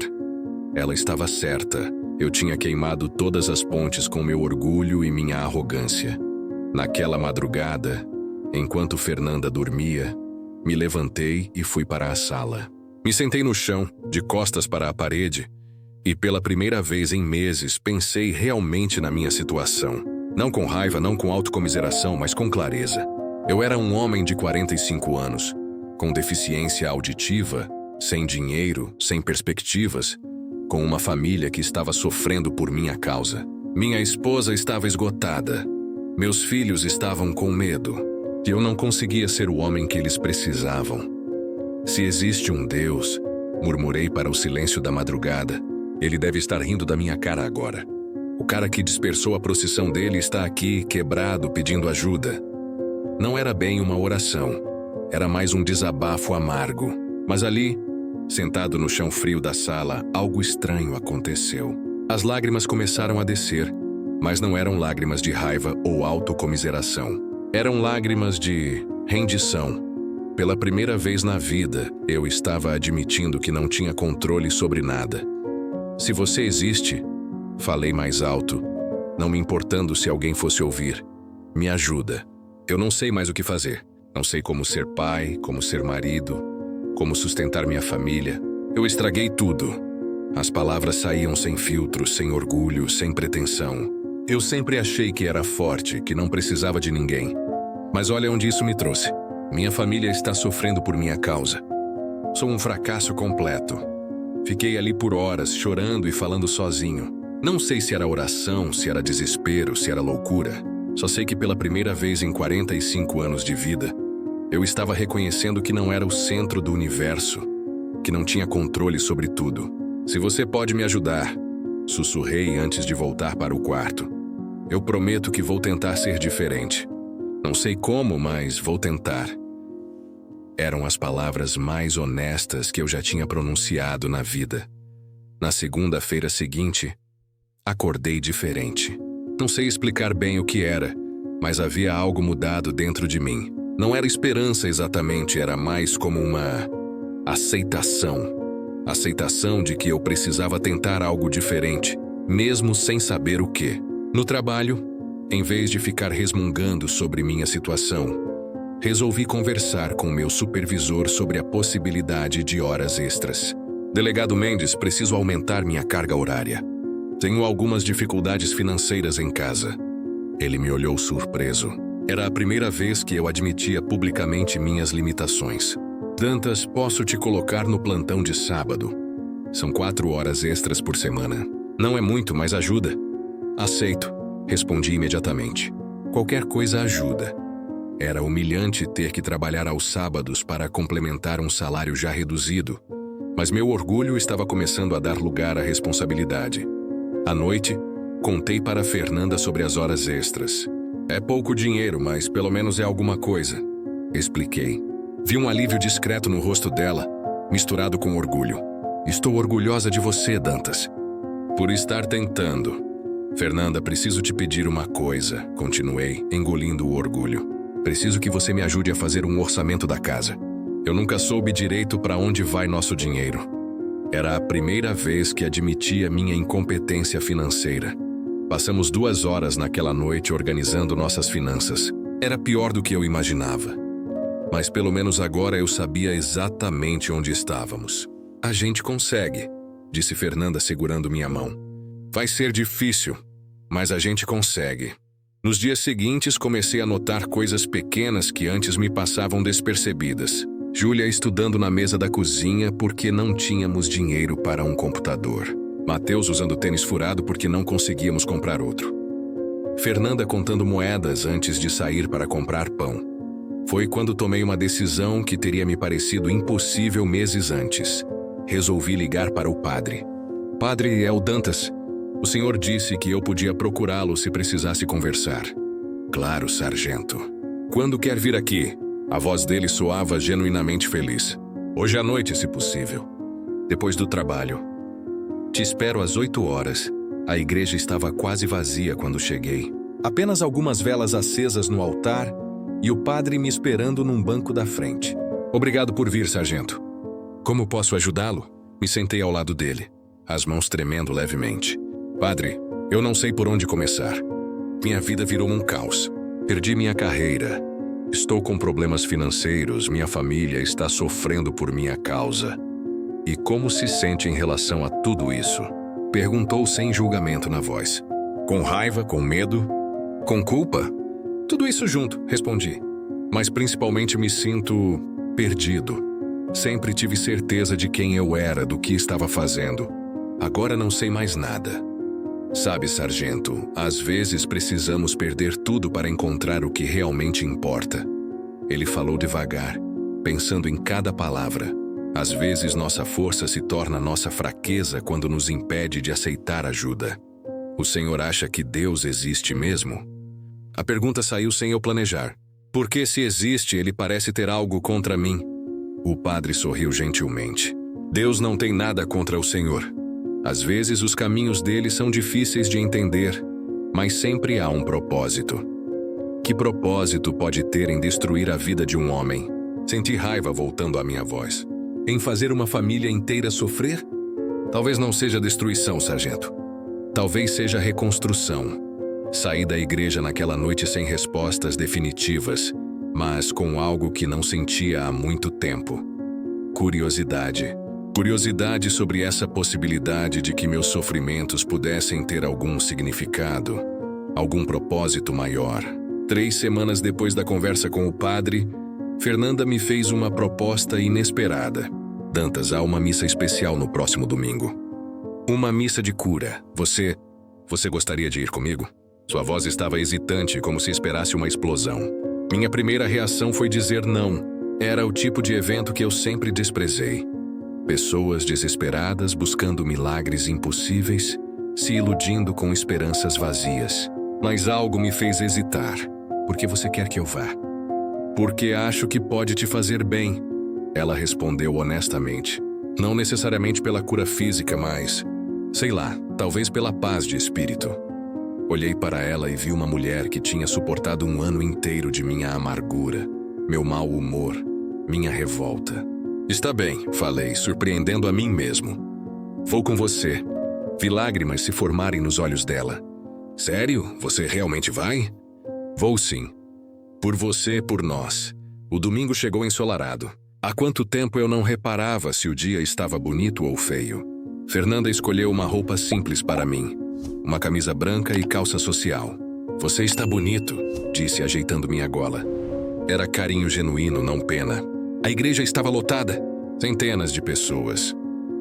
Ela estava certa. Eu tinha queimado todas as pontes com meu orgulho e minha arrogância. Naquela madrugada, enquanto Fernanda dormia, me levantei e fui para a sala. Me sentei no chão, de costas para a parede, e pela primeira vez em meses pensei realmente na minha situação. Não com raiva, não com autocomiseração, mas com clareza. Eu era um homem de 45 anos, com deficiência auditiva, sem dinheiro, sem perspectivas, com uma família que estava sofrendo por minha causa. Minha esposa estava esgotada. Meus filhos estavam com medo. E eu não conseguia ser o homem que eles precisavam. Se existe um Deus, murmurei para o silêncio da madrugada, ele deve estar rindo da minha cara agora. O cara que dispersou a procissão dele está aqui, quebrado, pedindo ajuda. Não era bem uma oração. Era mais um desabafo amargo. Mas ali, sentado no chão frio da sala, algo estranho aconteceu. As lágrimas começaram a descer, mas não eram lágrimas de raiva ou autocomiseração. Eram lágrimas de rendição. Pela primeira vez na vida, eu estava admitindo que não tinha controle sobre nada. Se você existe, falei mais alto, não me importando se alguém fosse ouvir. Me ajuda. Eu não sei mais o que fazer. Não sei como ser pai, como ser marido, como sustentar minha família. Eu estraguei tudo. As palavras saíam sem filtro, sem orgulho, sem pretensão. Eu sempre achei que era forte, que não precisava de ninguém. Mas olha onde isso me trouxe. Minha família está sofrendo por minha causa. Sou um fracasso completo. Fiquei ali por horas, chorando e falando sozinho. Não sei se era oração, se era desespero, se era loucura. Só sei que pela primeira vez em 45 anos de vida, eu estava reconhecendo que não era o centro do universo, que não tinha controle sobre tudo. Se você pode me ajudar, sussurrei antes de voltar para o quarto. Eu prometo que vou tentar ser diferente. Não sei como, mas vou tentar. Eram as palavras mais honestas que eu já tinha pronunciado na vida. Na segunda-feira seguinte, acordei diferente. Não sei explicar bem o que era, mas havia algo mudado dentro de mim. Não era esperança exatamente, era mais como uma aceitação. Aceitação de que eu precisava tentar algo diferente, mesmo sem saber o quê. No trabalho, em vez de ficar resmungando sobre minha situação, resolvi conversar com meu supervisor sobre a possibilidade de horas extras. Delegado Mendes, preciso aumentar minha carga horária. Tenho algumas dificuldades financeiras em casa. Ele me olhou surpreso. Era a primeira vez que eu admitia publicamente minhas limitações. Dantas, posso te colocar no plantão de sábado. São 4 horas extras por semana. Não é muito, mas ajuda. Aceito, respondi imediatamente. Qualquer coisa ajuda. Era humilhante ter que trabalhar aos sábados para complementar um salário já reduzido, mas meu orgulho estava começando a dar lugar à responsabilidade. À noite, contei para Fernanda sobre as horas extras. É pouco dinheiro, mas pelo menos é alguma coisa, expliquei. Vi um alívio discreto no rosto dela, misturado com orgulho. Estou orgulhosa de você, Dantas. Por estar tentando. Fernanda, preciso te pedir uma coisa, continuei, engolindo o orgulho. Preciso que você me ajude a fazer um orçamento da casa. Eu nunca soube direito para onde vai nosso dinheiro. Era a primeira vez que admitia minha incompetência financeira. Passamos 2 horas naquela noite organizando nossas finanças. Era pior do que eu imaginava. Mas pelo menos agora eu sabia exatamente onde estávamos. A gente consegue, disse Fernanda segurando minha mão. Vai ser difícil, mas a gente consegue. Nos dias seguintes, comecei a notar coisas pequenas que antes me passavam despercebidas. Júlia estudando na mesa da cozinha porque não tínhamos dinheiro para um computador. Mateus usando tênis furado porque não conseguíamos comprar outro. Fernanda contando moedas antes de sair para comprar pão. Foi quando tomei uma decisão que teria me parecido impossível meses antes. Resolvi ligar para o padre. Padre, é o Dantas. O senhor disse que eu podia procurá-lo se precisasse conversar. Claro, sargento. Quando quer vir aqui? A voz dele soava genuinamente feliz. Hoje à noite, se possível. Depois do trabalho. Te espero às 8 horas. A igreja estava quase vazia quando cheguei. Apenas algumas velas acesas no altar e o padre me esperando num banco da frente. Obrigado por vir, sargento. Como posso ajudá-lo? Me sentei ao lado dele, as mãos tremendo levemente. Padre, eu não sei por onde começar. Minha vida virou um caos. Perdi minha carreira. Estou com problemas financeiros, minha família está sofrendo por minha causa. E como se sente em relação a tudo isso? Perguntou sem julgamento na voz. Com raiva, com medo, com culpa? Tudo isso junto, respondi. Mas principalmente me sinto perdido. Sempre tive certeza de quem eu era, do que estava fazendo. Agora não sei mais nada. Sabe, sargento, às vezes precisamos perder tudo para encontrar o que realmente importa. Ele falou devagar, pensando em cada palavra. Às vezes nossa força se torna nossa fraqueza quando nos impede de aceitar ajuda. O senhor acha que Deus existe mesmo? A pergunta saiu sem eu planejar. Porque se existe, ele parece ter algo contra mim. O padre sorriu gentilmente. Deus não tem nada contra o senhor. Às vezes os caminhos dele são difíceis de entender, mas sempre há um propósito. Que propósito pode ter em destruir a vida de um homem? Senti raiva voltando à minha voz. Em fazer uma família inteira sofrer? Talvez não seja destruição, sargento. Talvez seja reconstrução. Saí da igreja naquela noite sem respostas definitivas, mas com algo que não sentia há muito tempo. Curiosidade. Curiosidade sobre essa possibilidade de que meus sofrimentos pudessem ter algum significado, algum propósito maior. 3 semanas depois da conversa com o padre, Fernanda me fez uma proposta inesperada. Dantas, há uma missa especial no próximo domingo. Uma missa de cura. Você gostaria de ir comigo? Sua voz estava hesitante, como se esperasse uma explosão. Minha primeira reação foi dizer não. Era o tipo de evento que eu sempre desprezei. Pessoas desesperadas buscando milagres impossíveis, se iludindo com esperanças vazias. Mas algo me fez hesitar. Por que você quer que eu vá? Porque acho que pode te fazer bem. Ela respondeu honestamente. Não necessariamente pela cura física, mas, sei lá, talvez pela paz de espírito. Olhei para ela e vi uma mulher que tinha suportado um ano inteiro de minha amargura, meu mau humor, minha revolta. Está bem, falei, surpreendendo a mim mesmo. Vou com você. Vi lágrimas se formarem nos olhos dela. Sério? Você realmente vai? Vou sim. Por você, por nós. O domingo chegou ensolarado. Há quanto tempo eu não reparava se o dia estava bonito ou feio. Fernanda escolheu uma roupa simples para mim. Uma camisa branca e calça social. Você está bonito, disse ajeitando minha gola. Era carinho genuíno, não pena. A igreja estava lotada. Centenas de pessoas.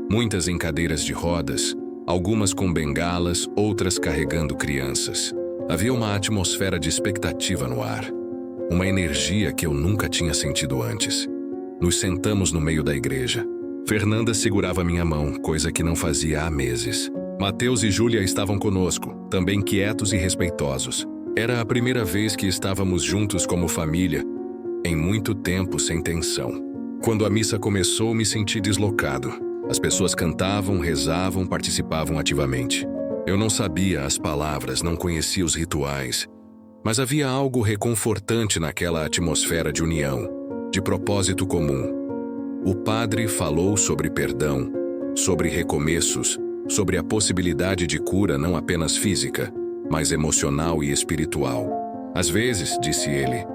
Muitas em cadeiras de rodas, algumas com bengalas, outras carregando crianças. Havia uma atmosfera de expectativa no ar. Uma energia que eu nunca tinha sentido antes. Nos sentamos no meio da igreja. Fernanda segurava minha mão, coisa que não fazia há meses. Mateus e Júlia estavam conosco, também quietos e respeitosos. Era a primeira vez que estávamos juntos como família, em muito tempo sem tensão. Quando a missa começou, me senti deslocado. As pessoas cantavam, rezavam, participavam ativamente. Eu não sabia as palavras, não conhecia os rituais, mas havia algo reconfortante naquela atmosfera de união, de propósito comum. O padre falou sobre perdão, sobre recomeços, sobre a possibilidade de cura não apenas física, mas emocional e espiritual. Às vezes, disse ele,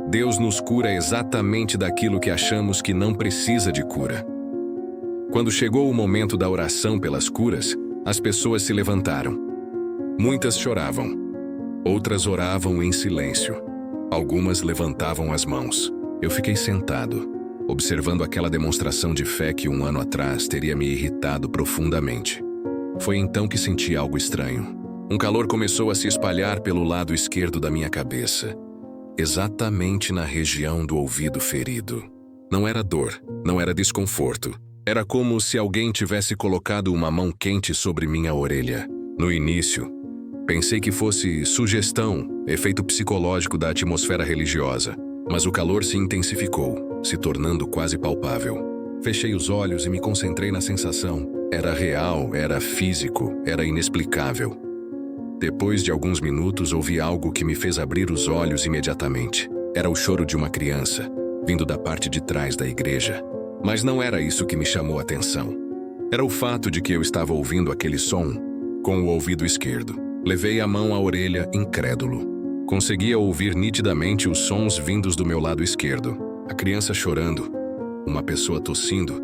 Deus nos cura exatamente daquilo que achamos que não precisa de cura. Quando chegou o momento da oração pelas curas, as pessoas se levantaram. Muitas choravam. Outras oravam em silêncio. Algumas levantavam as mãos. Eu fiquei sentado, observando aquela demonstração de fé que 1 ano atrás teria me irritado profundamente. Foi então que senti algo estranho. Um calor começou a se espalhar pelo lado esquerdo da minha cabeça, exatamente na região do ouvido ferido. Não era dor, não era desconforto. Era como se alguém tivesse colocado uma mão quente sobre minha orelha. No início, pensei que fosse sugestão, efeito psicológico da atmosfera religiosa, mas o calor se intensificou, se tornando quase palpável. Fechei os olhos e me concentrei na sensação. Era real, era físico, era inexplicável. Depois de alguns minutos, ouvi algo que me fez abrir os olhos imediatamente. Era o choro de uma criança, vindo da parte de trás da igreja. Mas não era isso que me chamou a atenção. Era o fato de que eu estava ouvindo aquele som com o ouvido esquerdo. Levei a mão à orelha, incrédulo. Conseguia ouvir nitidamente os sons vindos do meu lado esquerdo. A criança chorando, uma pessoa tossindo,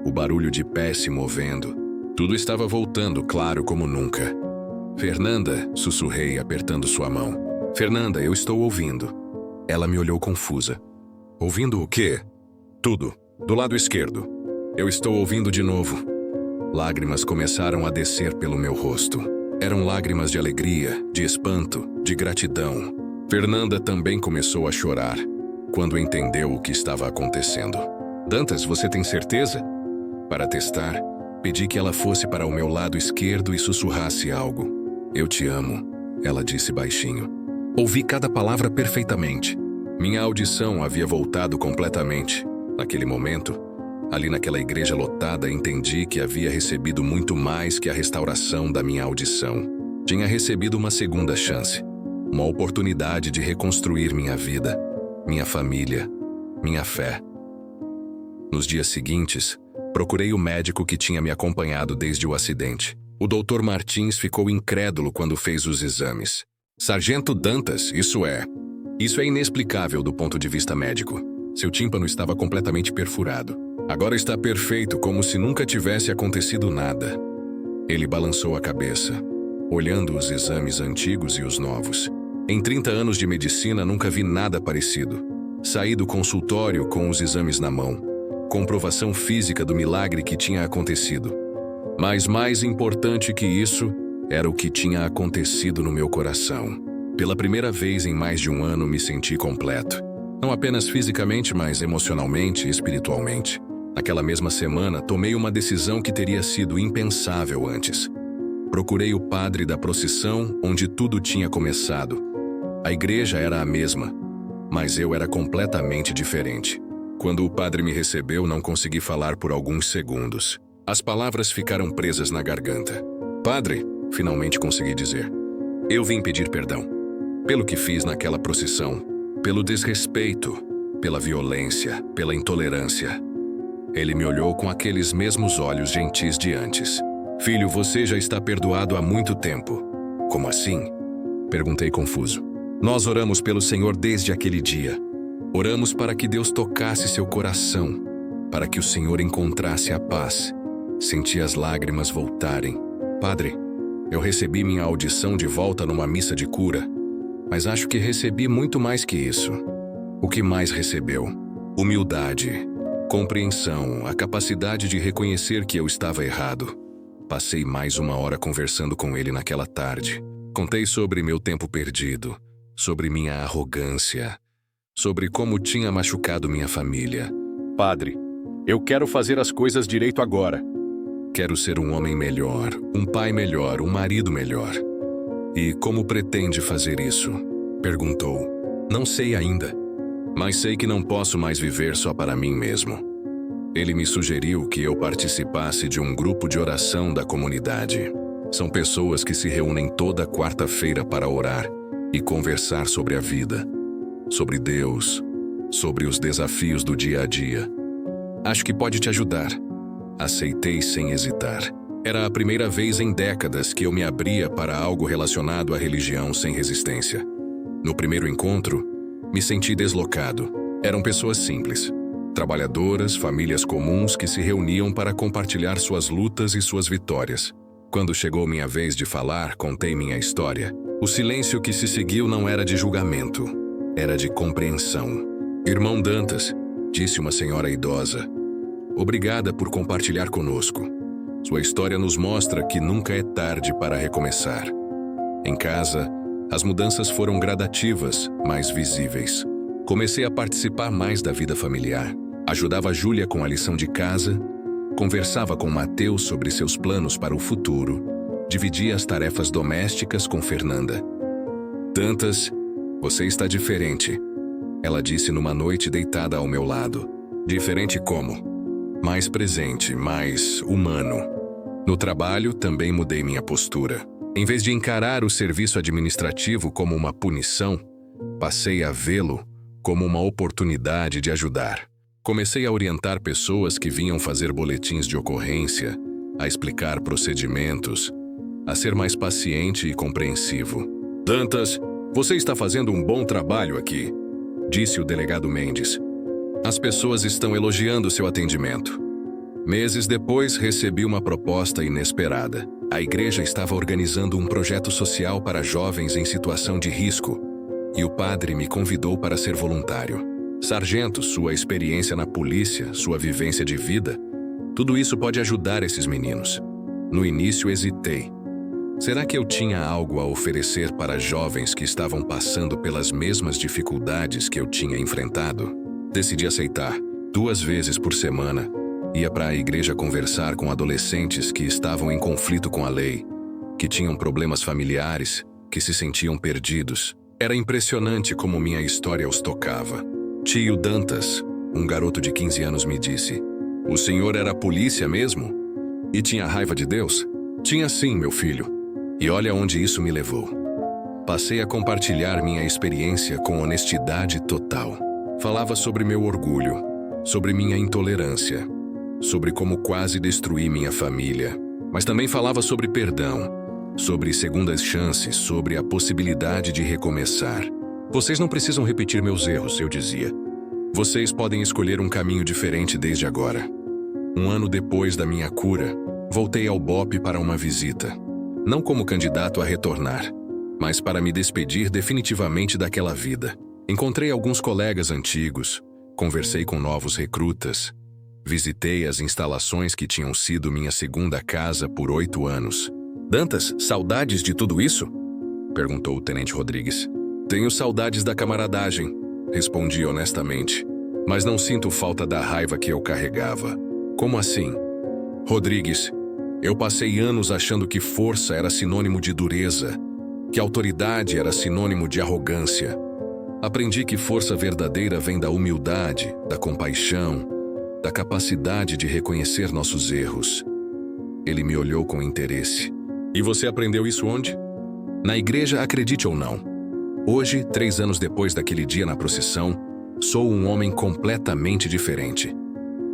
o barulho de pés se movendo. Tudo estava voltando claro como nunca. Fernanda, sussurrei apertando sua mão. Fernanda, eu estou ouvindo. Ela me olhou confusa. Ouvindo o quê? Tudo. Do lado esquerdo. Eu estou ouvindo de novo. Lágrimas começaram a descer pelo meu rosto. Eram lágrimas de alegria, de espanto, de gratidão. Fernanda também começou a chorar quando entendeu o que estava acontecendo. Dantas, você tem certeza? Para testar, pedi que ela fosse para o meu lado esquerdo e sussurrasse algo. Eu te amo, ela disse baixinho. Ouvi cada palavra perfeitamente. Minha audição havia voltado completamente. Naquele momento, ali naquela igreja lotada, entendi que havia recebido muito mais que a restauração da minha audição. Tinha recebido uma segunda chance, uma oportunidade de reconstruir minha vida, minha família, minha fé. Nos dias seguintes, procurei o médico que tinha me acompanhado desde o acidente. O Dr. Martins ficou incrédulo quando fez os exames. Sargento Dantas, isso é inexplicável do ponto de vista médico. Seu tímpano estava completamente perfurado. Agora está perfeito, como se nunca tivesse acontecido nada. Ele balançou a cabeça, olhando os exames antigos e os novos. Em 30 anos de medicina, nunca vi nada parecido. Saí do consultório com os exames na mão. Comprovação física do milagre que tinha acontecido. Mas mais importante que isso, era o que tinha acontecido no meu coração. Pela primeira vez em mais de 1 ano, me senti completo. Não apenas fisicamente, mas emocionalmente e espiritualmente. Naquela mesma semana, tomei uma decisão que teria sido impensável antes. Procurei o padre da procissão onde tudo tinha começado. A igreja era a mesma, mas eu era completamente diferente. Quando o padre me recebeu, não consegui falar por alguns segundos. As palavras ficaram presas na garganta. Padre, finalmente consegui dizer. Eu vim pedir perdão. Pelo que fiz naquela procissão. Pelo desrespeito, pela violência, pela intolerância. Ele me olhou com aqueles mesmos olhos gentis de antes. Filho, você já está perdoado há muito tempo. Como assim? Perguntei confuso. Nós oramos pelo Senhor desde aquele dia. Oramos para que Deus tocasse seu coração, para que o Senhor encontrasse a paz. Senti as lágrimas voltarem. Padre, eu recebi minha audição de volta numa missa de cura. Mas acho que recebi muito mais que isso. O que mais recebeu? Humildade, compreensão, a capacidade de reconhecer que eu estava errado. Passei mais 1 hora conversando com ele naquela tarde. Contei sobre meu tempo perdido, sobre minha arrogância, sobre como tinha machucado minha família. Padre, eu quero fazer as coisas direito agora. Quero ser um homem melhor, um pai melhor, um marido melhor. E como pretende fazer isso? Perguntou. Não sei ainda, mas sei que não posso mais viver só para mim mesmo. Ele me sugeriu que eu participasse de um grupo de oração da comunidade. São pessoas que se reúnem toda quarta-feira para orar e conversar sobre a vida, sobre Deus, sobre os desafios do dia a dia. Acho que pode te ajudar. Aceitei sem hesitar. Era a primeira vez em décadas que eu me abria para algo relacionado à religião sem resistência. No primeiro encontro, me senti deslocado. Eram pessoas simples, trabalhadoras, famílias comuns que se reuniam para compartilhar suas lutas e suas vitórias. Quando chegou minha vez de falar, contei minha história. O silêncio que se seguiu não era de julgamento, era de compreensão. Irmão Dantas, disse uma senhora idosa, obrigada por compartilhar conosco. Sua história nos mostra que nunca é tarde para recomeçar. Em casa, as mudanças foram gradativas, mas visíveis. Comecei a participar mais da vida familiar. Ajudava a Júlia com a lição de casa, conversava com Mateus sobre seus planos para o futuro, dividia as tarefas domésticas com Fernanda. Dantas, você está diferente, ela disse numa noite deitada ao meu lado. Diferente como? Mais presente, mais humano. No trabalho, também mudei minha postura. Em vez de encarar o serviço administrativo como uma punição, passei a vê-lo como uma oportunidade de ajudar. Comecei a orientar pessoas que vinham fazer boletins de ocorrência, a explicar procedimentos, a ser mais paciente e compreensivo. Dantas, você está fazendo um bom trabalho aqui, disse o delegado Mendes. As pessoas estão elogiando seu atendimento. Meses depois, recebi uma proposta inesperada. A igreja estava organizando um projeto social para jovens em situação de risco, e o padre me convidou para ser voluntário. Sargento, sua experiência na polícia, sua vivência de vida, tudo isso pode ajudar esses meninos. No início hesitei. Será que eu tinha algo a oferecer para jovens que estavam passando pelas mesmas dificuldades que eu tinha enfrentado? Decidi aceitar. 2 vezes por semana, ia para a igreja conversar com adolescentes que estavam em conflito com a lei, que tinham problemas familiares, que se sentiam perdidos. Era impressionante como minha história os tocava. Tio Dantas, um garoto de 15 anos, me disse: o senhor era polícia mesmo? E tinha raiva de Deus? Tinha sim, meu filho. E olha onde isso me levou. Passei a compartilhar minha experiência com honestidade total. Falava sobre meu orgulho, sobre minha intolerância, sobre como quase destruí minha família, mas também falava sobre perdão, sobre segundas chances, sobre a possibilidade de recomeçar. Vocês não precisam repetir meus erros, eu dizia. Vocês podem escolher um caminho diferente desde agora. 1 ano depois da minha cura, voltei ao BOPE para uma visita. Não como candidato a retornar, mas para me despedir definitivamente daquela vida. Encontrei alguns colegas antigos, conversei com novos recrutas, visitei as instalações que tinham sido minha segunda casa por 8 anos. Dantas, saudades de tudo isso? Perguntou o tenente Rodrigues. Tenho saudades da camaradagem, respondi honestamente, mas não sinto falta da raiva que eu carregava. Como assim? Rodrigues, eu passei anos achando que força era sinônimo de dureza, que autoridade era sinônimo de arrogância. Aprendi que força verdadeira vem da humildade, da compaixão, da capacidade de reconhecer nossos erros. Ele me olhou com interesse. E você aprendeu isso onde? Na igreja, acredite ou não. Hoje, 3 anos depois daquele dia na procissão, sou um homem completamente diferente.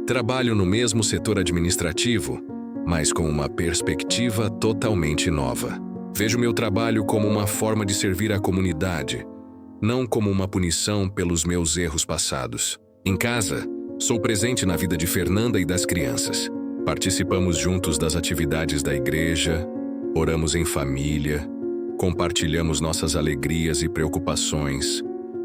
Trabalho no mesmo setor administrativo, mas com uma perspectiva totalmente nova. Vejo meu trabalho como uma forma de servir à comunidade, não como uma punição pelos meus erros passados. Em casa, sou presente na vida de Fernanda e das crianças. Participamos juntos das atividades da igreja, oramos em família, compartilhamos nossas alegrias e preocupações.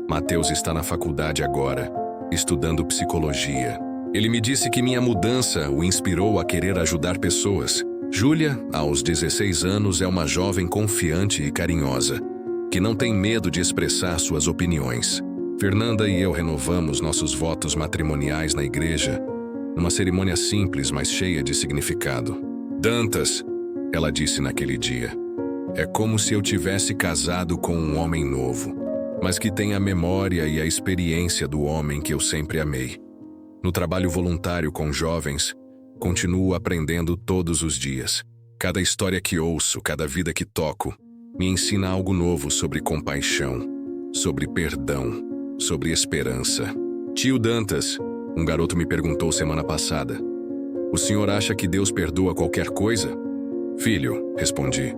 Mateus está na faculdade agora, estudando psicologia. Ele me disse que minha mudança o inspirou a querer ajudar pessoas. Júlia, aos 16 anos, é uma jovem confiante e carinhosa, que não tem medo de expressar suas opiniões. Fernanda e eu renovamos nossos votos matrimoniais na igreja, numa cerimônia simples, mas cheia de significado. Dantas, ela disse naquele dia, é como se eu tivesse casado com um homem novo, mas que tem a memória e a experiência do homem que eu sempre amei. No trabalho voluntário com jovens, continuo aprendendo todos os dias. Cada história que ouço, cada vida que toco, me ensina algo novo sobre compaixão, sobre perdão, sobre esperança. Tio Dantas, um garoto me perguntou semana passada, o senhor acha que Deus perdoa qualquer coisa? Filho, respondi,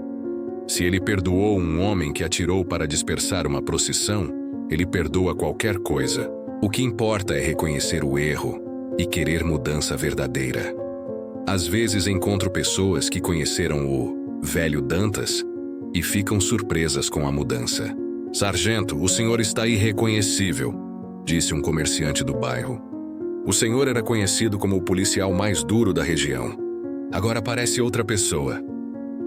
se ele perdoou um homem que atirou para dispersar uma procissão, ele perdoa qualquer coisa. O que importa é reconhecer o erro e querer mudança verdadeira. Às vezes encontro pessoas que conheceram o velho Dantas, e ficam surpresas com a mudança. "Sargento, o senhor está irreconhecível", disse um comerciante do bairro. O senhor era conhecido como o policial mais duro da região. Agora parece outra pessoa.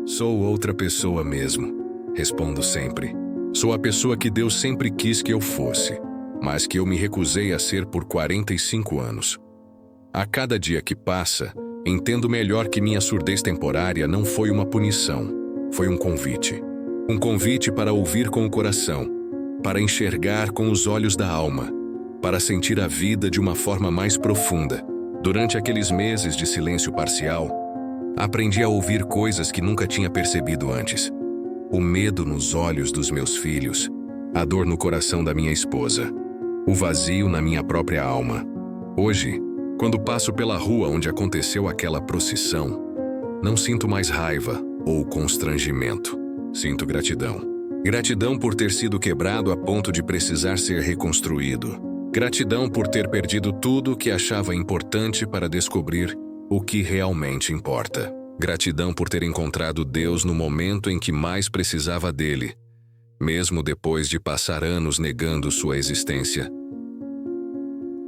"Sou outra pessoa mesmo", respondo sempre. "Sou a pessoa que Deus sempre quis que eu fosse, mas que eu me recusei a ser por 45 anos. A cada dia que passa, entendo melhor que minha surdez temporária não foi uma punição, foi um convite. Um convite para ouvir com o coração, para enxergar com os olhos da alma, para sentir a vida de uma forma mais profunda. Durante aqueles meses de silêncio parcial, aprendi a ouvir coisas que nunca tinha percebido antes. O medo nos olhos dos meus filhos, a dor no coração da minha esposa, o vazio na minha própria alma. Hoje, quando passo pela rua onde aconteceu aquela procissão, não sinto mais raiva ou constrangimento. Sinto gratidão. Gratidão por ter sido quebrado a ponto de precisar ser reconstruído. Gratidão por ter perdido tudo o que achava importante para descobrir o que realmente importa. Gratidão por ter encontrado Deus no momento em que mais precisava dele, mesmo depois de passar anos negando sua existência.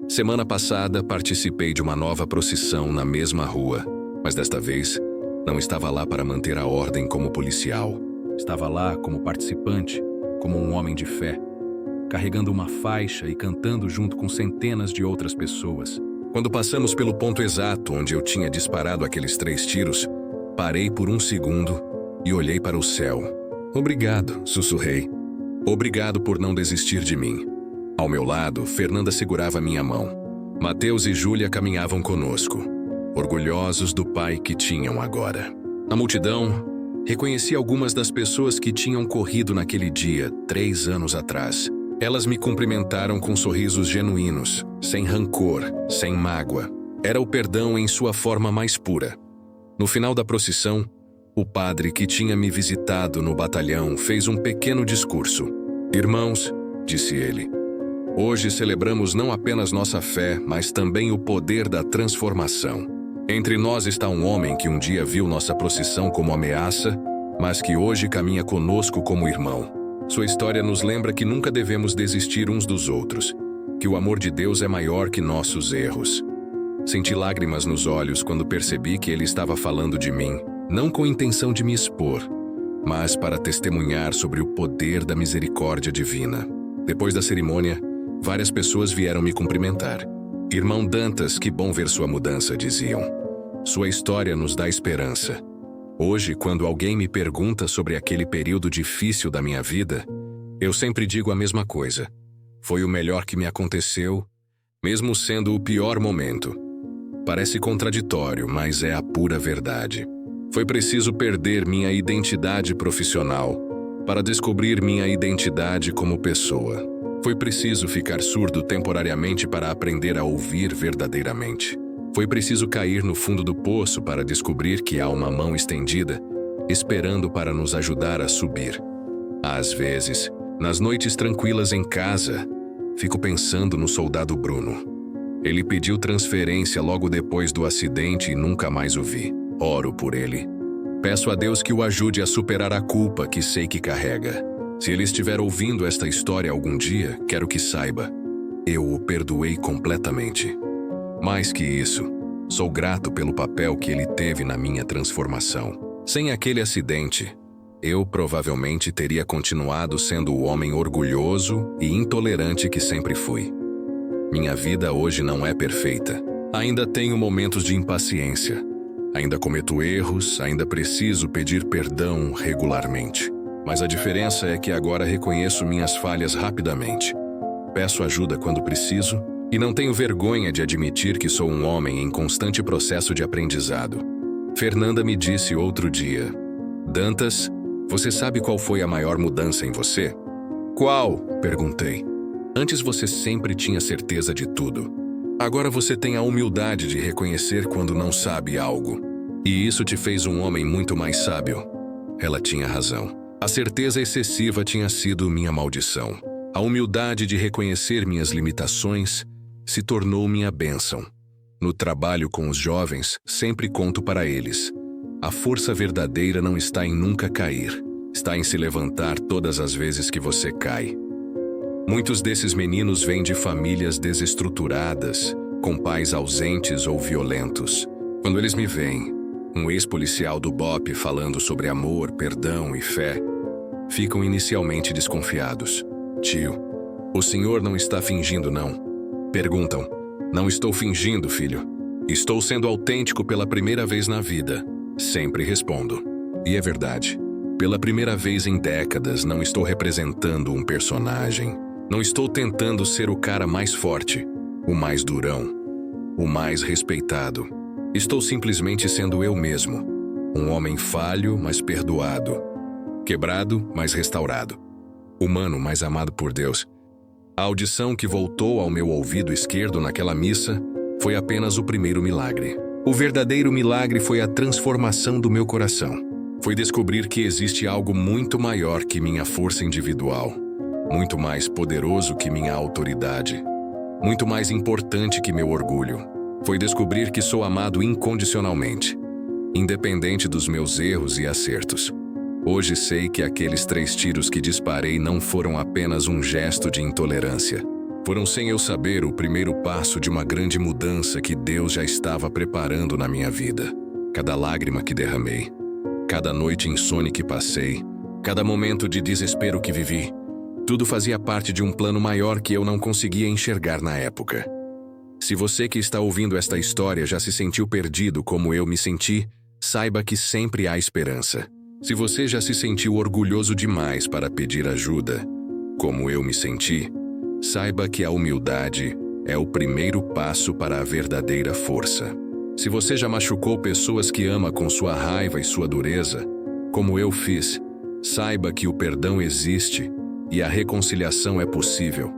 Semana passada, participei de uma nova procissão na mesma rua, mas desta vez, não estava lá para manter a ordem como policial. Estava lá como participante, como um homem de fé, carregando uma faixa e cantando junto com centenas de outras pessoas. Quando passamos pelo ponto exato onde eu tinha disparado aqueles 3 tiros, parei por um segundo e olhei para o céu. "Obrigado", sussurrei. "Obrigado por não desistir de mim." Ao meu lado, Fernanda segurava minha mão. Mateus e Júlia caminhavam conosco, orgulhosos do pai que tinham agora. Na multidão, reconheci algumas das pessoas que tinham corrido naquele dia, 3 anos atrás. Elas me cumprimentaram com sorrisos genuínos, sem rancor, sem mágoa. Era o perdão em sua forma mais pura. No final da procissão, o padre que tinha me visitado no batalhão fez um pequeno discurso. "Irmãos", disse ele, "hoje celebramos não apenas nossa fé, mas também o poder da transformação. Entre nós está um homem que um dia viu nossa procissão como ameaça, mas que hoje caminha conosco como irmão. Sua história nos lembra que nunca devemos desistir uns dos outros, que o amor de Deus é maior que nossos erros." Senti lágrimas nos olhos quando percebi que ele estava falando de mim, não com intenção de me expor, mas para testemunhar sobre o poder da misericórdia divina. Depois da cerimônia, várias pessoas vieram me cumprimentar. "Irmão Dantas, que bom ver sua mudança", diziam. "Sua história nos dá esperança." Hoje, quando alguém me pergunta sobre aquele período difícil da minha vida, eu sempre digo a mesma coisa. Foi o melhor que me aconteceu, mesmo sendo o pior momento. Parece contraditório, mas é a pura verdade. Foi preciso perder minha identidade profissional para descobrir minha identidade como pessoa. Foi preciso ficar surdo temporariamente para aprender a ouvir verdadeiramente. Foi preciso cair no fundo do poço para descobrir que há uma mão estendida, esperando para nos ajudar a subir. Às vezes, nas noites tranquilas em casa, fico pensando no soldado Bruno. Ele pediu transferência logo depois do acidente e nunca mais o vi. Oro por ele. Peço a Deus que o ajude a superar a culpa que sei que carrega. Se ele estiver ouvindo esta história algum dia, quero que saiba, eu o perdoei completamente. Mais que isso, sou grato pelo papel que ele teve na minha transformação. Sem aquele acidente, eu provavelmente teria continuado sendo o homem orgulhoso e intolerante que sempre fui. Minha vida hoje não é perfeita. Ainda tenho momentos de impaciência. Ainda cometo erros, ainda preciso pedir perdão regularmente. Mas a diferença é que agora reconheço minhas falhas rapidamente. Peço ajuda quando preciso e não tenho vergonha de admitir que sou um homem em constante processo de aprendizado. Fernanda me disse outro dia: "Dantas, você sabe qual foi a maior mudança em você?" "Qual?", perguntei. "Antes você sempre tinha certeza de tudo. Agora você tem a humildade de reconhecer quando não sabe algo. E isso te fez um homem muito mais sábio." Ela tinha razão. A certeza excessiva tinha sido minha maldição. A humildade de reconhecer minhas limitações se tornou minha bênção. No trabalho com os jovens, sempre conto para eles: a força verdadeira não está em nunca cair, está em se levantar todas as vezes que você cai. Muitos desses meninos vêm de famílias desestruturadas, com pais ausentes ou violentos. Quando eles me veem, um ex-policial do BOPE falando sobre amor, perdão e fé, ficam inicialmente desconfiados. Tio, o senhor não está fingindo, não? Perguntam. Não estou fingindo, filho. Estou sendo autêntico pela primeira vez na vida. Sempre respondo. E é verdade. Pela primeira vez em décadas, não estou representando um personagem. Não estou tentando ser o cara mais forte, o mais durão, o mais respeitado. Estou simplesmente sendo eu mesmo. Um homem falho, mas perdoado. Quebrado, mas restaurado. Humano, mas amado por Deus. A audição que voltou ao meu ouvido esquerdo naquela missa foi apenas o primeiro milagre. O verdadeiro milagre foi a transformação do meu coração. Foi descobrir que existe algo muito maior que minha força individual, muito mais poderoso que minha autoridade, muito mais importante que meu orgulho. Foi descobrir que sou amado incondicionalmente, independente dos meus erros e acertos. Hoje sei que aqueles 3 tiros que disparei não foram apenas um gesto de intolerância. Foram, sem eu saber, o primeiro passo de uma grande mudança que Deus já estava preparando na minha vida. Cada lágrima que derramei, cada noite insone que passei, cada momento de desespero que vivi, tudo fazia parte de um plano maior que eu não conseguia enxergar na época. Se você que está ouvindo esta história já se sentiu perdido como eu me senti, saiba que sempre há esperança. Se você já se sentiu orgulhoso demais para pedir ajuda, como eu me senti, saiba que a humildade é o primeiro passo para a verdadeira força. Se você já machucou pessoas que ama com sua raiva e sua dureza, como eu fiz, saiba que o perdão existe e a reconciliação é possível.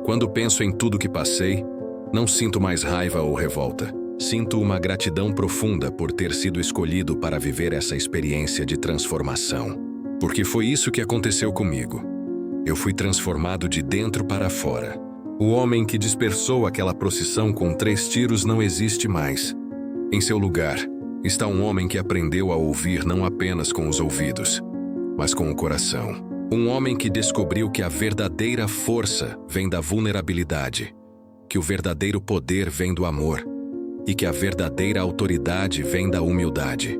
Quando penso em tudo que passei, não sinto mais raiva ou revolta. Sinto uma gratidão profunda por ter sido escolhido para viver essa experiência de transformação. Porque foi isso que aconteceu comigo. Eu fui transformado de dentro para fora. O homem que dispersou aquela procissão com 3 tiros não existe mais. Em seu lugar, está um homem que aprendeu a ouvir não apenas com os ouvidos, mas com o coração. Um homem que descobriu que a verdadeira força vem da vulnerabilidade, que o verdadeiro poder vem do amor, e que a verdadeira autoridade vem da humildade.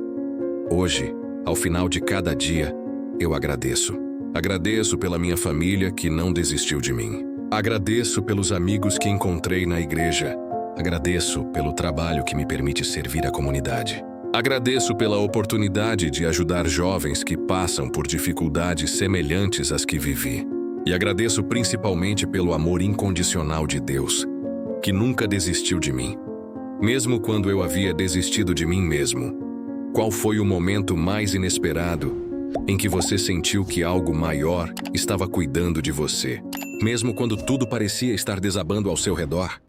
Hoje, ao final de cada dia, eu agradeço. Agradeço pela minha família que não desistiu de mim. Agradeço pelos amigos que encontrei na igreja. Agradeço pelo trabalho que me permite servir a comunidade. Agradeço pela oportunidade de ajudar jovens que passam por dificuldades semelhantes às que vivi. E agradeço principalmente pelo amor incondicional de Deus, que nunca desistiu de mim. Mesmo quando eu havia desistido de mim mesmo. Qual foi o momento mais inesperado em que você sentiu que algo maior estava cuidando de você? Mesmo quando tudo parecia estar desabando ao seu redor?